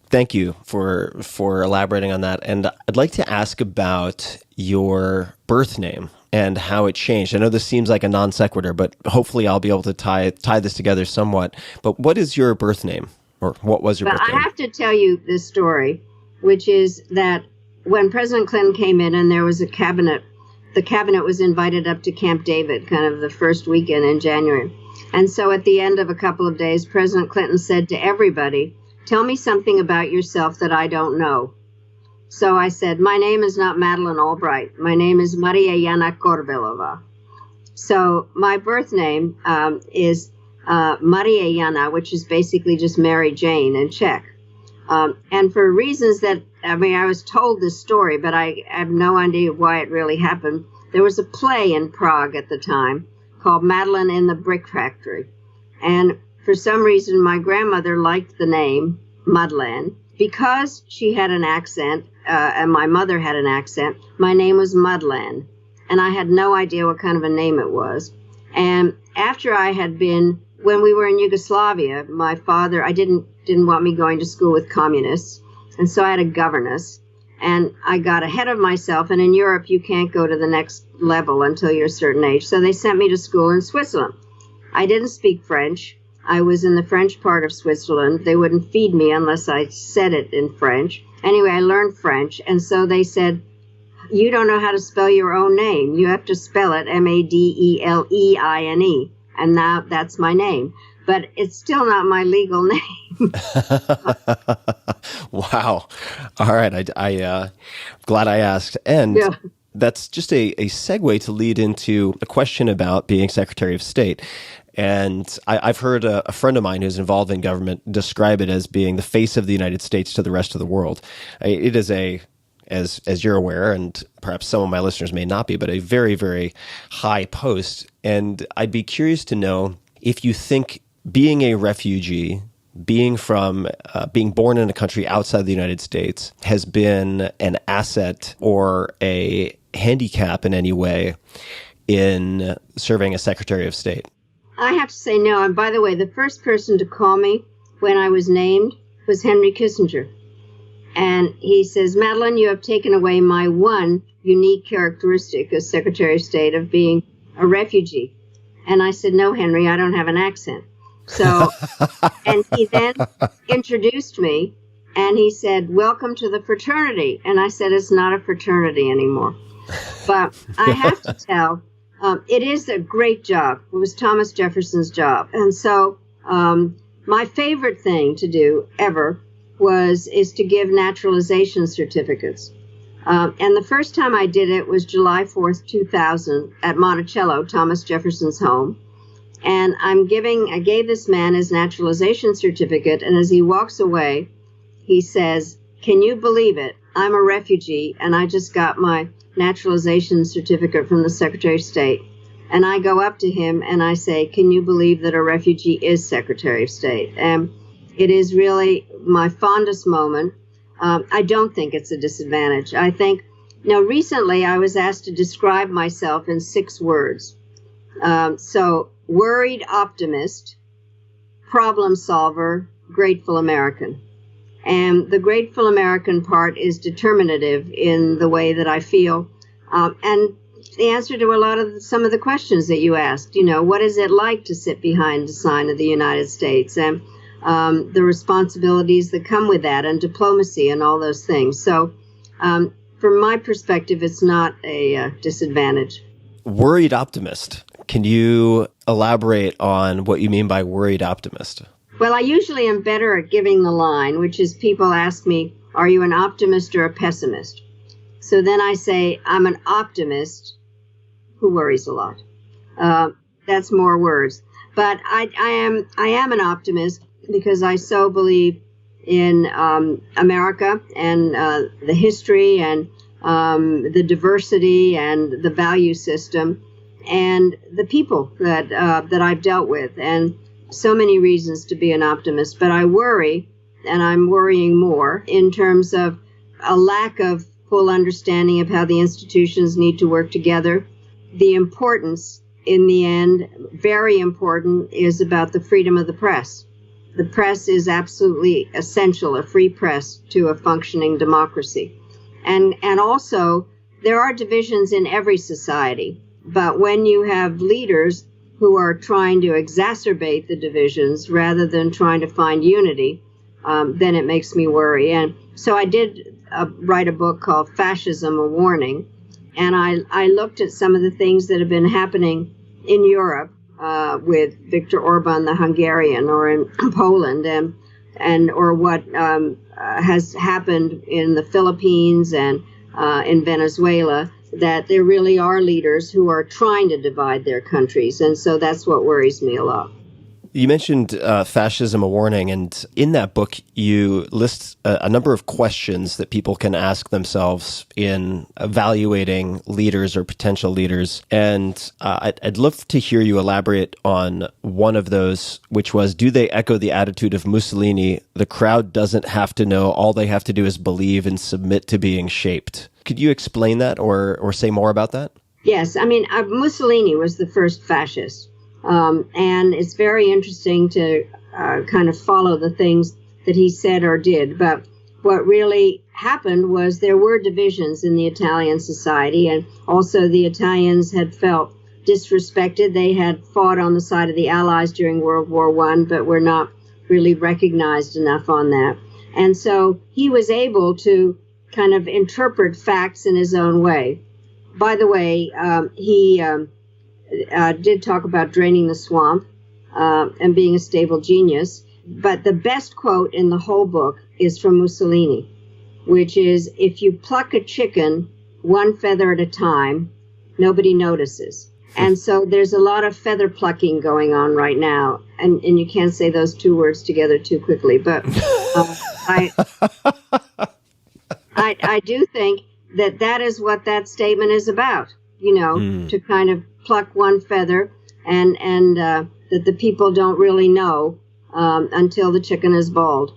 Thank you for elaborating on that. And I'd like to ask about your birth name and how it changed. I know this seems like a non sequitur, but hopefully I'll be able to tie this together somewhat. But what is your birth name, or what was your birth name? I have to tell you this story, which is that when President Clinton came in and there was a cabinet, the cabinet was invited up to Camp David, kind of the first weekend in January. And so at the end of a couple of days, President Clinton said to everybody, "Tell me something about yourself that I don't know." So I said, "My name is not Madeleine Albright. My name is Maria Yana Korbelova." So my birth name is Maria Yana, which is basically just Mary Jane in Czech. And for reasons that, I was told this story, but I have no idea why it really happened. There was a play in Prague at the time called Madeleine in the Brick Factory. And for some reason, my grandmother liked the name Madeleine. Because she had an accent, and my mother had an accent, my name was Madeleine. And I had no idea what kind of a name it was. And after when we were in Yugoslavia, my father, didn't want me going to school with communists. And so I had a governess. And I got ahead of myself. And in Europe, you can't go to the next level until you're a certain age. So they sent me to school in Switzerland. I didn't speak French. I was in the French part of Switzerland. They wouldn't feed me unless I said it in French. Anyway, I learned French. And so they said, "You don't know how to spell your own name. You have to spell it Madeleine. And now that's my name. But it's still not my legal name." Wow. All right. I glad I asked. And Yeah. That's just a segue to lead into a question about being Secretary of State. And I've heard a friend of mine who's involved in government describe it as being the face of the United States to the rest of the world. It is as you're aware, and perhaps some of my listeners may not be, but a very, very high post. And I'd be curious to know if you think being a refugee, being born in a country outside the United States has been an asset or a handicap in any way in serving as Secretary of State. I have to say no. And by the way, the first person to call me when I was named was Henry Kissinger. And he says, "Madeleine, you have taken away my one unique characteristic as Secretary of State of being a refugee." And I said, "No, Henry, I don't have an accent." So, and he then introduced me. And he said, "Welcome to the fraternity." And I said, "It's not a fraternity anymore." But I have to tell, it is a great job. It was Thomas Jefferson's job. And so my favorite thing to do ever is to give naturalization certificates. And the first time I did it was July 4th, 2000 at Monticello, Thomas Jefferson's home. And I gave this man his naturalization certificate. And as he walks away, he says, "Can you believe it? I'm a refugee and I just got my naturalization certificate from the Secretary of State." And I go up to him and I say, "Can you believe that a refugee is Secretary of State?" And it is really my fondest moment. I don't think it's a disadvantage. I think, recently I was asked to describe myself in 6 words. So, worried optimist, problem solver, grateful American. And the grateful American part is determinative in the way that I feel. And the answer to some of the questions that you asked, what is it like to sit behind the sign of the United States? And the responsibilities that come with that, and diplomacy and all those things. So from my perspective, it's not a disadvantage. Worried optimist. Can you elaborate on what you mean by worried optimist? Well, I usually am better at giving the line, which is people ask me, "Are you an optimist or a pessimist?" So then I say, "I'm an optimist who worries a lot." That's more words. But I am an optimist because I so believe in America and the history and the diversity and the value system and the people that I've dealt with, and so many reasons to be an optimist. But I worry, and I'm worrying more in terms of a lack of full understanding of how the institutions need to work together. The importance, in the end, very important, is about the freedom of the press. The press is absolutely essential, a free press, to a functioning democracy. And also, there are divisions in every society. But when you have leaders who are trying to exacerbate the divisions rather than trying to find unity, then it makes me worry. And so I did write a book called Fascism, a Warning. And I looked at some of the things that have been happening in Europe with Viktor Orban, the Hungarian, or in Poland, or what has happened in the Philippines and in Venezuela, that there really are leaders who are trying to divide their countries. And so that's what worries me a lot. You mentioned Fascism, a Warning, and in that book, you list a number of questions that people can ask themselves in evaluating leaders or potential leaders. And I'd love to hear you elaborate on one of those, which was, do they echo the attitude of Mussolini? The crowd doesn't have to know. All they have to do is believe and submit to being shaped. Could you explain that or say more about that? Yes. I mean, Mussolini was the first fascist. And it's very interesting to kind of follow the things that he said or did. But what really happened was there were divisions in the Italian society, and also the Italians had felt disrespected. They had fought on the side of the Allies during World War I, but were not really recognized enough on that. And so he was able to kind of interpret facts in his own way. By the way, he did talk about draining the swamp and being a stable genius. But the best quote in the whole book is from Mussolini, which is, "If you pluck a chicken one feather at a time, nobody notices." And so there's a lot of feather plucking going on right now. And you can't say those two words together too quickly. But I do think that is what that statement is about, to kind of pluck one feather and that the people don't really know until the chicken is bald.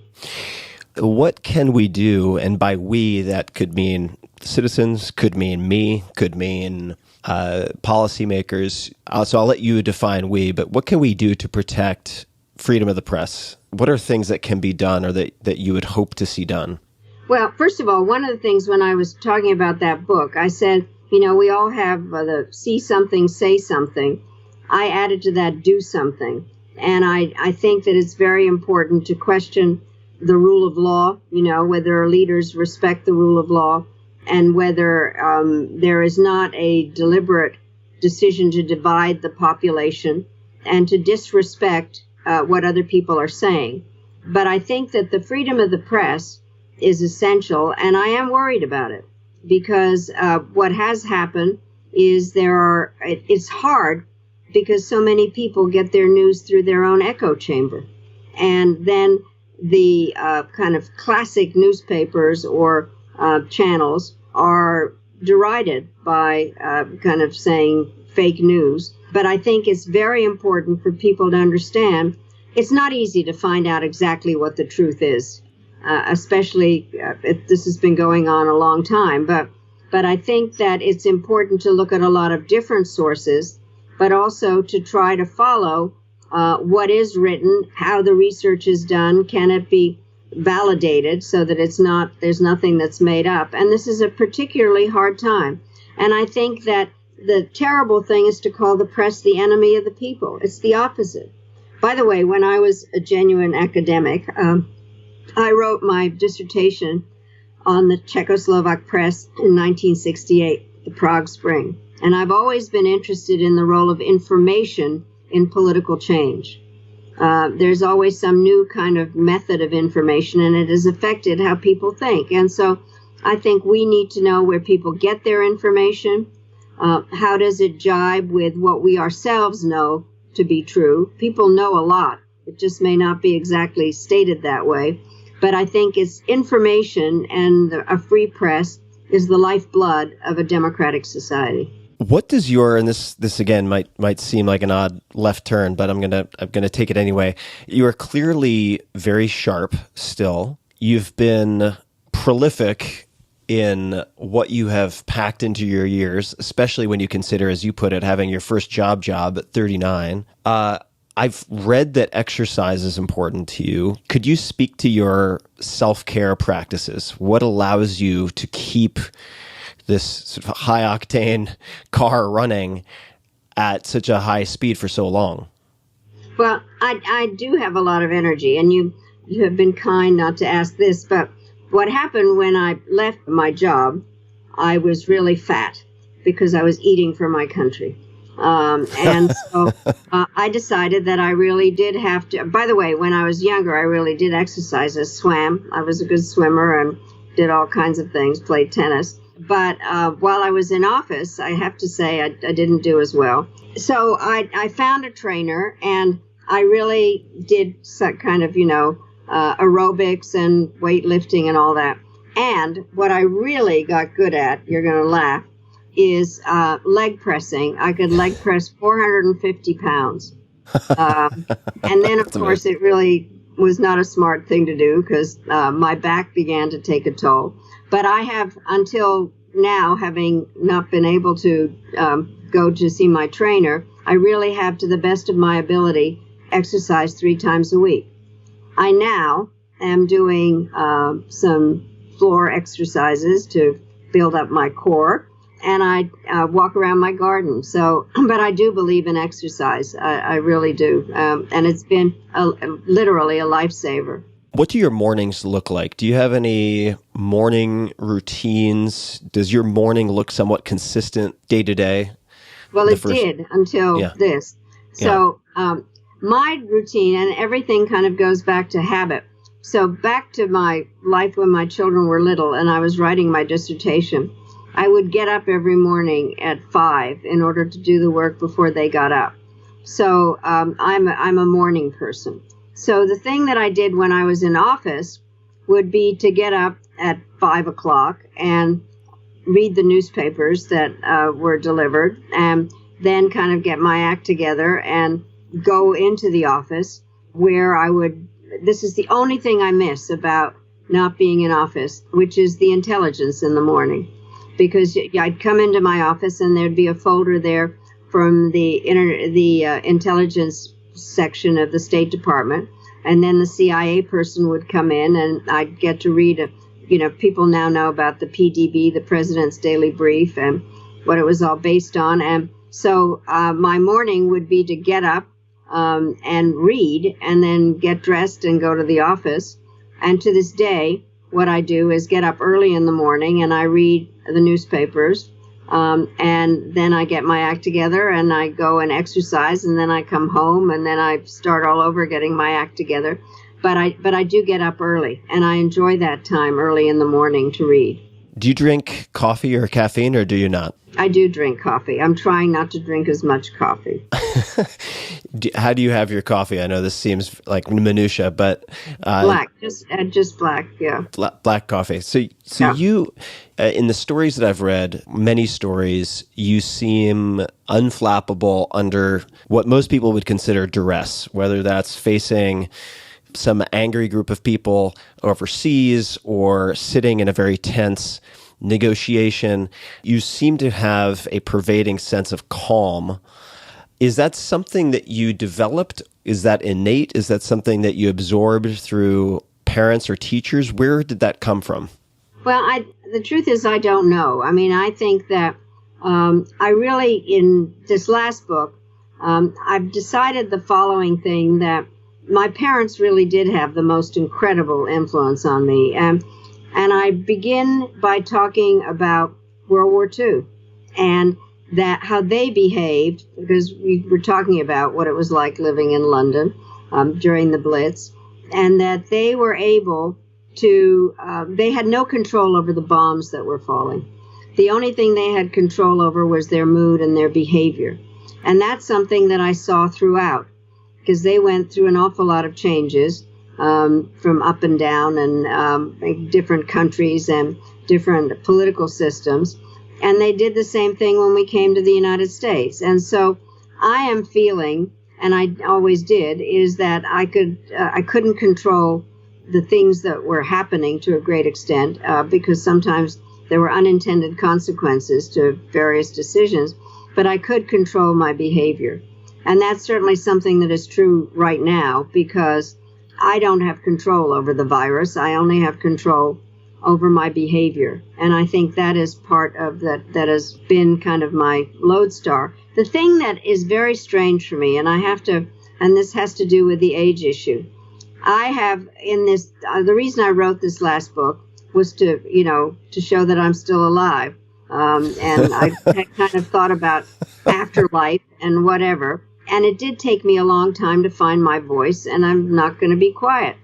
What can we do? And by we, that could mean citizens, could mean me, could mean policymakers. So I'll let you define we, but what can we do to protect freedom of the press? What are things that can be done or that you would hope to see done? Well, first of all, one of the things when I was talking about that book, I said, we all have the see something, say something. I added to that, do something. And I think that it's very important to question the rule of law, whether our leaders respect the rule of law, and whether there is not a deliberate decision to divide the population and to disrespect what other people are saying. But I think that the freedom of the press is essential, and I am worried about it because what has happened is it's hard because so many people get their news through their own echo chamber. And then the kind of classic newspapers or channels are derided by kind of saying fake news. But I think it's very important for people to understand it's not easy to find out exactly what the truth is, especially if this has been going on a long time. But I think that it's important to look at a lot of different sources, but also to try to follow what is written, how the research is done, can it be validated so that there's nothing that's made up. And this is a particularly hard time. And I think that the terrible thing is to call the press the enemy of the people. It's the opposite. By the way, when I was a genuine academic, I wrote my dissertation on the Czechoslovak press in 1968, the Prague Spring. And I've always been interested in the role of information in political change. There's always some new kind of method of information, and it has affected how people think. And so I think we need to know where people get their information. How does it jibe with what we ourselves know to be true? People know a lot. It just may not be exactly stated that way. But I think it's information, and a free press is the lifeblood of a democratic society. What does and this again might seem like an odd left turn, but I'm gonna take it anyway. You are clearly very sharp still. You've been prolific in what you have packed into your years, especially when you consider, as you put it, having your first job at 39. I've read that exercise is important to you. Could you speak to your self-care practices? What allows you to keep this sort of high-octane car running at such a high speed for so long? Well, I do have a lot of energy, and you have been kind not to ask this, but what happened when I left my job, I was really fat because I was eating for my country. And so I decided that I really did have to. By the way, when I was younger, I really did exercise. I swam. I was a good swimmer and did all kinds of things, played tennis. But while I was in office, I have to say I didn't do as well. So I found a trainer, and I really did some kind of, aerobics and weightlifting and all that. And what I really got good at, you're going to laugh, is leg pressing. I could leg press 450 pounds. And then, of course, it really was not a smart thing to do because my back began to take a toll. But I have, until now, having not been able to go to see my trainer, I really have, to the best of my ability, exercise 3 times a week. I now am doing some floor exercises to build up my core, and I walk around my garden. So, but I do believe in exercise. I really do. And it's been literally a lifesaver. What do your mornings look like? Do you have any morning routines? Does your morning look somewhat consistent day to day? Well, it did until this. So my routine, and everything kind of goes back to habit. So back to my life when my children were little and I was writing my dissertation, I would get up every morning at 5 in order to do the work before they got up. So I'm a morning person. So the thing that I did when I was in office would be to get up at 5 o'clock and read the newspapers that were delivered, and then kind of get my act together and go into the office where this is the only thing I miss about not being in office, which is the intelligence in the morning. Because I'd come into my office and there'd be a folder there from the intelligence section of the State Department, and then the CIA person would come in, and I'd get to read. People now know about the PDB, the President's Daily Brief, and what it was all based on. And so my morning would be to get up and read, and then get dressed and go to the office. And to this day, what I do is get up early in the morning and I read the newspapers. And then I get my act together and I go and exercise, and then I come home and then I start all over getting my act together. But I do get up early, and I enjoy that time early in the morning to read. Do you drink coffee or caffeine, or do you not? I do drink coffee. I'm trying not to drink as much coffee. How do you have your coffee? I know this seems like minutia, but black, just black, yeah. Black coffee. So yeah. You, in the stories that I've read, many stories, you seem unflappable under what most people would consider duress, whether that's facing some angry group of people overseas or sitting in a very tense negotiation. You seem to have a pervading sense of calm. Is that something that you developed? Is that innate? Is that something that you absorbed through parents or teachers? Where did that come from? Well, the truth is I don't know. I mean, I think that I really, in this last book, I've decided the following thing, that my parents really did have the most incredible influence on me. And I begin by talking about World War II and that how they behaved, because we were talking about what it was like living in London during the Blitz, and that they were able to, they had no control over the bombs that were falling. The only thing they had control over was their mood and their behavior. And that's something that I saw throughout, because they went through an awful lot of changes from up and down and different countries and different political systems. And they did the same thing when we came to the United States. And so I am feeling, and I always did, is that I couldn't control the things that were happening to a great extent because sometimes there were unintended consequences to various decisions, but I could control my behavior. And that's certainly something that is true right now, because I don't have control over the virus. I only have control over my behavior. And I think that is part of that has been kind of my lodestar. The thing that is very strange for me, and this has to do with the age issue. I have in this, the reason I wrote this last book was to show that I'm still alive. And I had kind of thought about afterlife and whatever. And it did take me a long time to find my voice, and I'm not going to be quiet.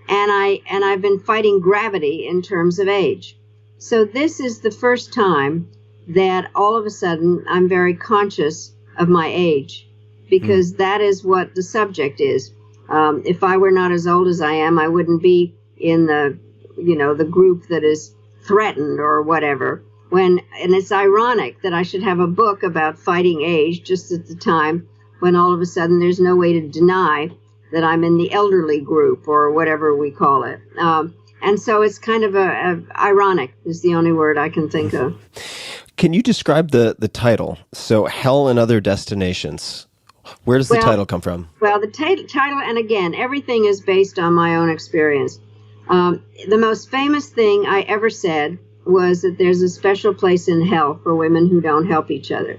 And I've been fighting gravity in terms of age. So this is the first time that all of a sudden I'm very conscious of my age, because that is what the subject is. If I were not as old as I am, I wouldn't be in the group that is threatened or whatever. And it's ironic that I should have a book about fighting age just at the time when all of a sudden there's no way to deny that I'm in the elderly group or whatever we call it. And so it's kind of ironic is the only word I can think of. Can you describe the title? So Hell and Other Destinations. Where does the title come from? Well, the title, and again, everything is based on my own experience. The most famous thing I ever said was that there's a special place in hell for women who don't help each other.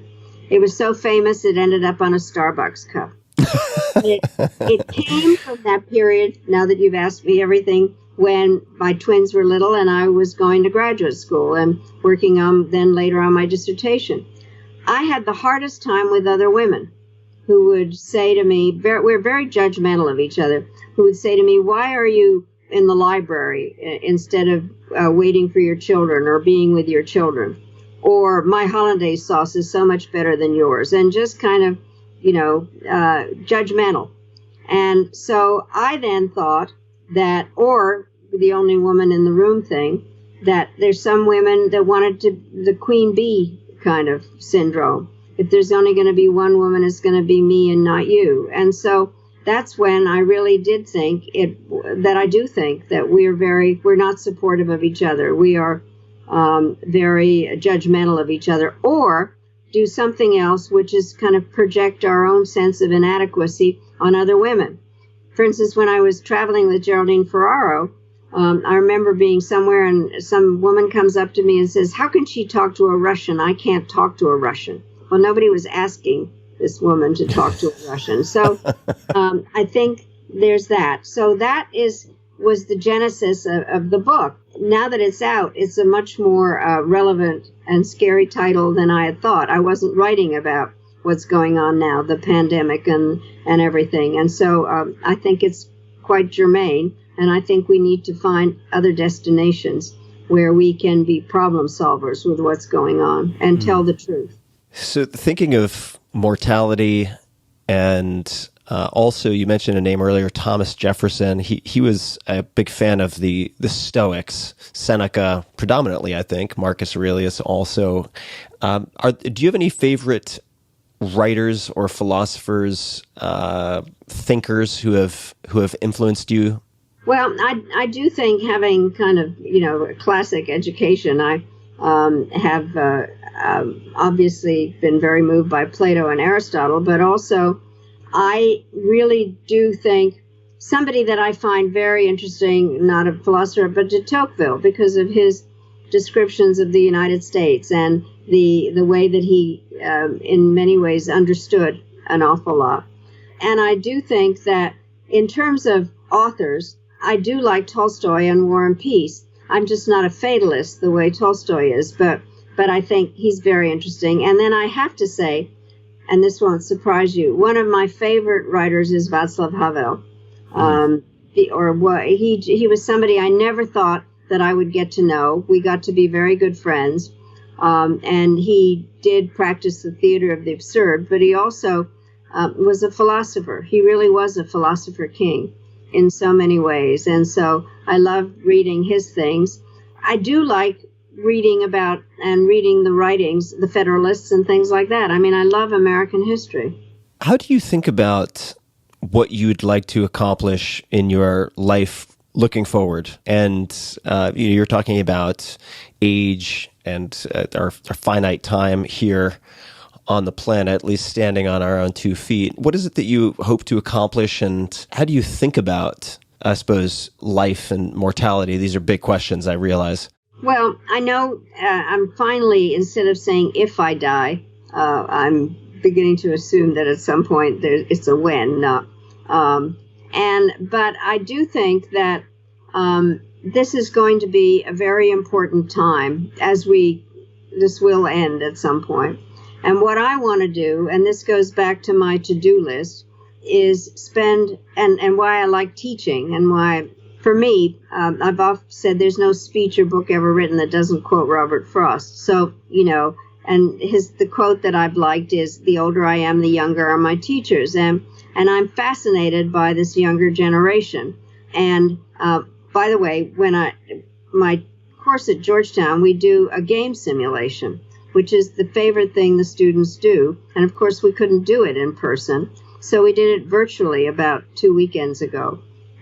It was so famous it ended up on a Starbucks cup. It came from that period, now that you've asked me everything, when my twins were little and I was going to graduate school and working on then later on my dissertation. I had the hardest time with other women who would say to me, we're very judgmental of each other, who would say to me, why are you in the library instead of waiting for your children or being with your children? Or my hollandaise sauce is so much better than yours, and just kind of, judgmental. And so I then thought that, or the only woman in the room thing, that there's some women that wanted the queen bee kind of syndrome. If there's only going to be one woman, it's going to be me and not you. And so that's when I really did think that I do think that we're not supportive of each other. We are very judgmental of each other, or do something else, which is kind of project our own sense of inadequacy on other women. For instance, when I was traveling with Geraldine Ferraro, I remember being somewhere and some woman comes up to me and says, how can she talk to a Russian? I can't talk to a Russian. Well, nobody was asking this woman to talk to a Russian. So I think there's that. So that is was the genesis of the book. Now that it's out, it's a much more relevant and scary title than I had thought. I wasn't writing about what's going on now, the pandemic and everything. And so I think it's quite germane, and I think we need to find other destinations where we can be problem solvers with what's going on and tell the truth. So thinking of mortality, and also you mentioned a name earlier, Thomas Jefferson. He was a big fan of the Stoics, Seneca predominantly, I think, Marcus Aurelius also. Do you have any favorite writers or philosophers, thinkers who have influenced you? Well, I do think, having kind of, a classic education, I have obviously been very moved by Plato and Aristotle, but also I really do think somebody that I find very interesting, not a philosopher, but de Tocqueville, because of his descriptions of the United States and the way that he, in many ways, understood an awful lot. And I do think that in terms of authors, I do like Tolstoy and War and Peace. I'm just not a fatalist the way Tolstoy is, but I think he's very interesting. And then I have to say, and this won't surprise you, one of my favorite writers is Václav Havel. He was somebody I never thought that I would get to know. We got to be very good friends. And he did practice the theater of the absurd, but he also was a philosopher. He really was a philosopher king in so many ways. And so I love reading his things. I do like reading about and reading the writings, the Federalists and things like that. I mean, I love American history. How do you think about what you'd like to accomplish in your life looking forward? And you're talking about age and our finite time here on the planet, at least standing on our own 2 feet. What is it that you hope to accomplish, and how do you think about, I suppose, life and mortality? These are big questions, I realize. Well, I know I'm finally, instead of saying if I die, I'm beginning to assume that at some point it's a when, not. But I do think that this is going to be a very important time this will end at some point. And what I want to do, and this goes back to my to-do list, is spend, and why I like teaching, and why, for me, I've often said there's no speech or book ever written that doesn't quote Robert Frost. So, and the quote that I've liked is, "The older I am, the younger are my teachers." And I'm fascinated by this younger generation. And by the way, my course at Georgetown, we do a game simulation, which is the favorite thing the students do. And of course, we couldn't do it in person. So we did it virtually about 2 weekends ago.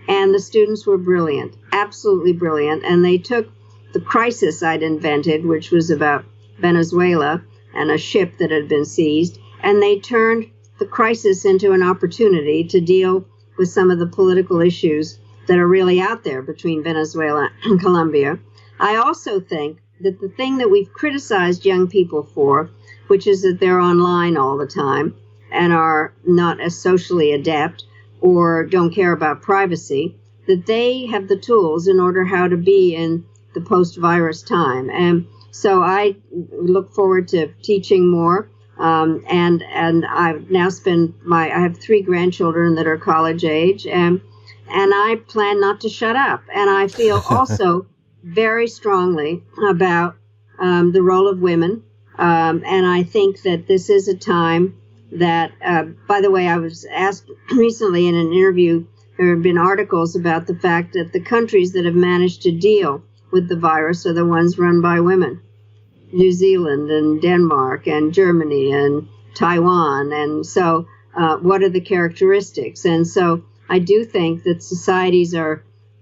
And the students were brilliant, absolutely brilliant. And they took the crisis I'd invented, which was about Venezuela and a ship that had been seized, and they turned the crisis into an opportunity to deal with some of the political issues that are really out there between Venezuela and Colombia. I also think that the thing that we've criticized young people for, which is that they're online all the time and are not as socially adept or don't care about privacy, that they have the tools in order how to be in the post-virus time. And so I look forward to teaching more. And I've now I have 3 grandchildren that are college age, and I plan not to shut up. And I feel also very strongly about the role of women. And I think that this is a time that, by the way, I was asked recently in an interview, there have been articles about the fact that the countries that have managed to deal with the virus are the ones run by women. New Zealand and Denmark and Germany and Taiwan. And so what are the characteristics? And so I do think that societies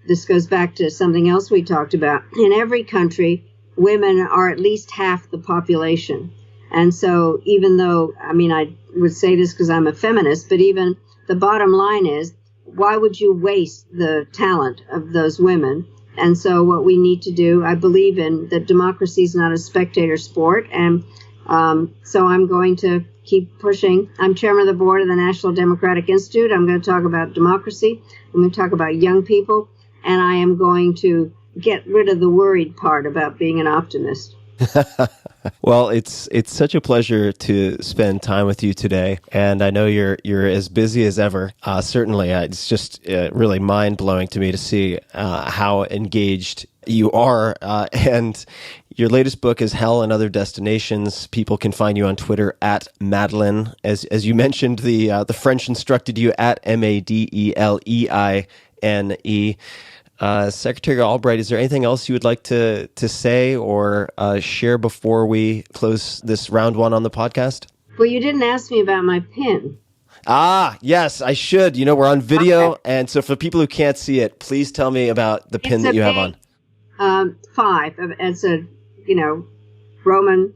this goes back to something else we talked about. In every country, women are at least half the population. And so even though, I would say this because I'm a feminist, but even the bottom line is, why would you waste the talent of those women? And so what we need to do, I believe in that democracy is not a spectator sport. And so I'm going to keep pushing. I'm chairman of the board of the National Democratic Institute. I'm going to talk about democracy. I'm going to talk about young people. and I am going to get rid of the worried part about being an optimist. Well, it's such a pleasure to spend time with you today, and I know you're as busy as ever. Certainly, it's just really mind blowing to me to see how engaged you are. And your latest book is Hell and Other Destinations. People can find you on Twitter at Madeleine, as you mentioned. The French instructed you at Madeleine. Secretary Albright, is there anything else you would like to say or share before we close this round one on the podcast? Well, you didn't ask me about my pin. Yes, I should. We're on video, okay. And so for people who can't see it, please tell me about the pin that you have on. 5. It's a, Roman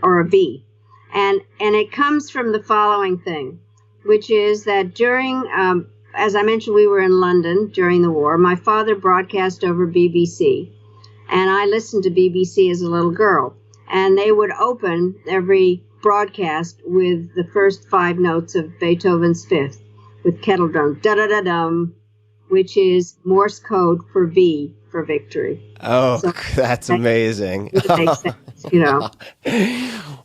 or a V. And it comes from the following thing, which is that during... as I mentioned, we were in London during the war. My father broadcast over BBC, and I listened to BBC as a little girl. And they would open every broadcast with the first 5 notes of Beethoven's Fifth, with kettle drum, da-da-da-dum, which is Morse code for V for victory. Oh, so that's amazing. It makes sense,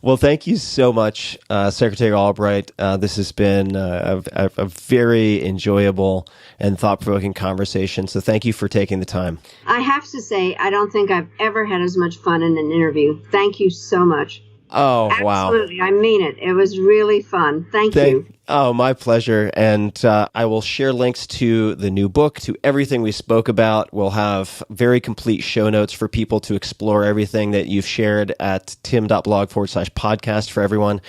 Well, thank you so much, Secretary Albright. This has been a very enjoyable and thought-provoking conversation, so thank you for taking the time. I have to say, I don't think I've ever had as much fun in an interview. Thank you so much. Oh, wow. Absolutely. I mean it. It was really fun. Thank you. Oh, my pleasure. And I will share links to the new book, to everything we spoke about. We'll have very complete show notes for people to explore everything that you've shared at tim.blog/podcast for everyone.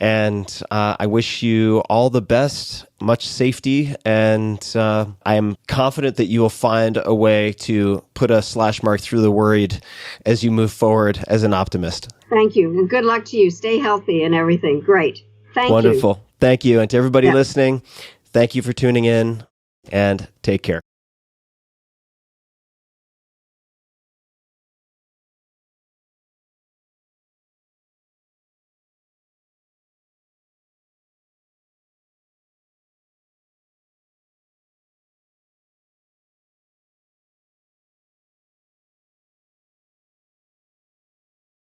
And I wish you all the best, much safety, and I am confident that you will find a way to put a slash mark through the worried as you move forward as an optimist. Thank you, and good luck to you. Stay healthy and everything. Great. Thank you. Wonderful. Thank you. And to everybody listening, thank you for tuning in, and take care.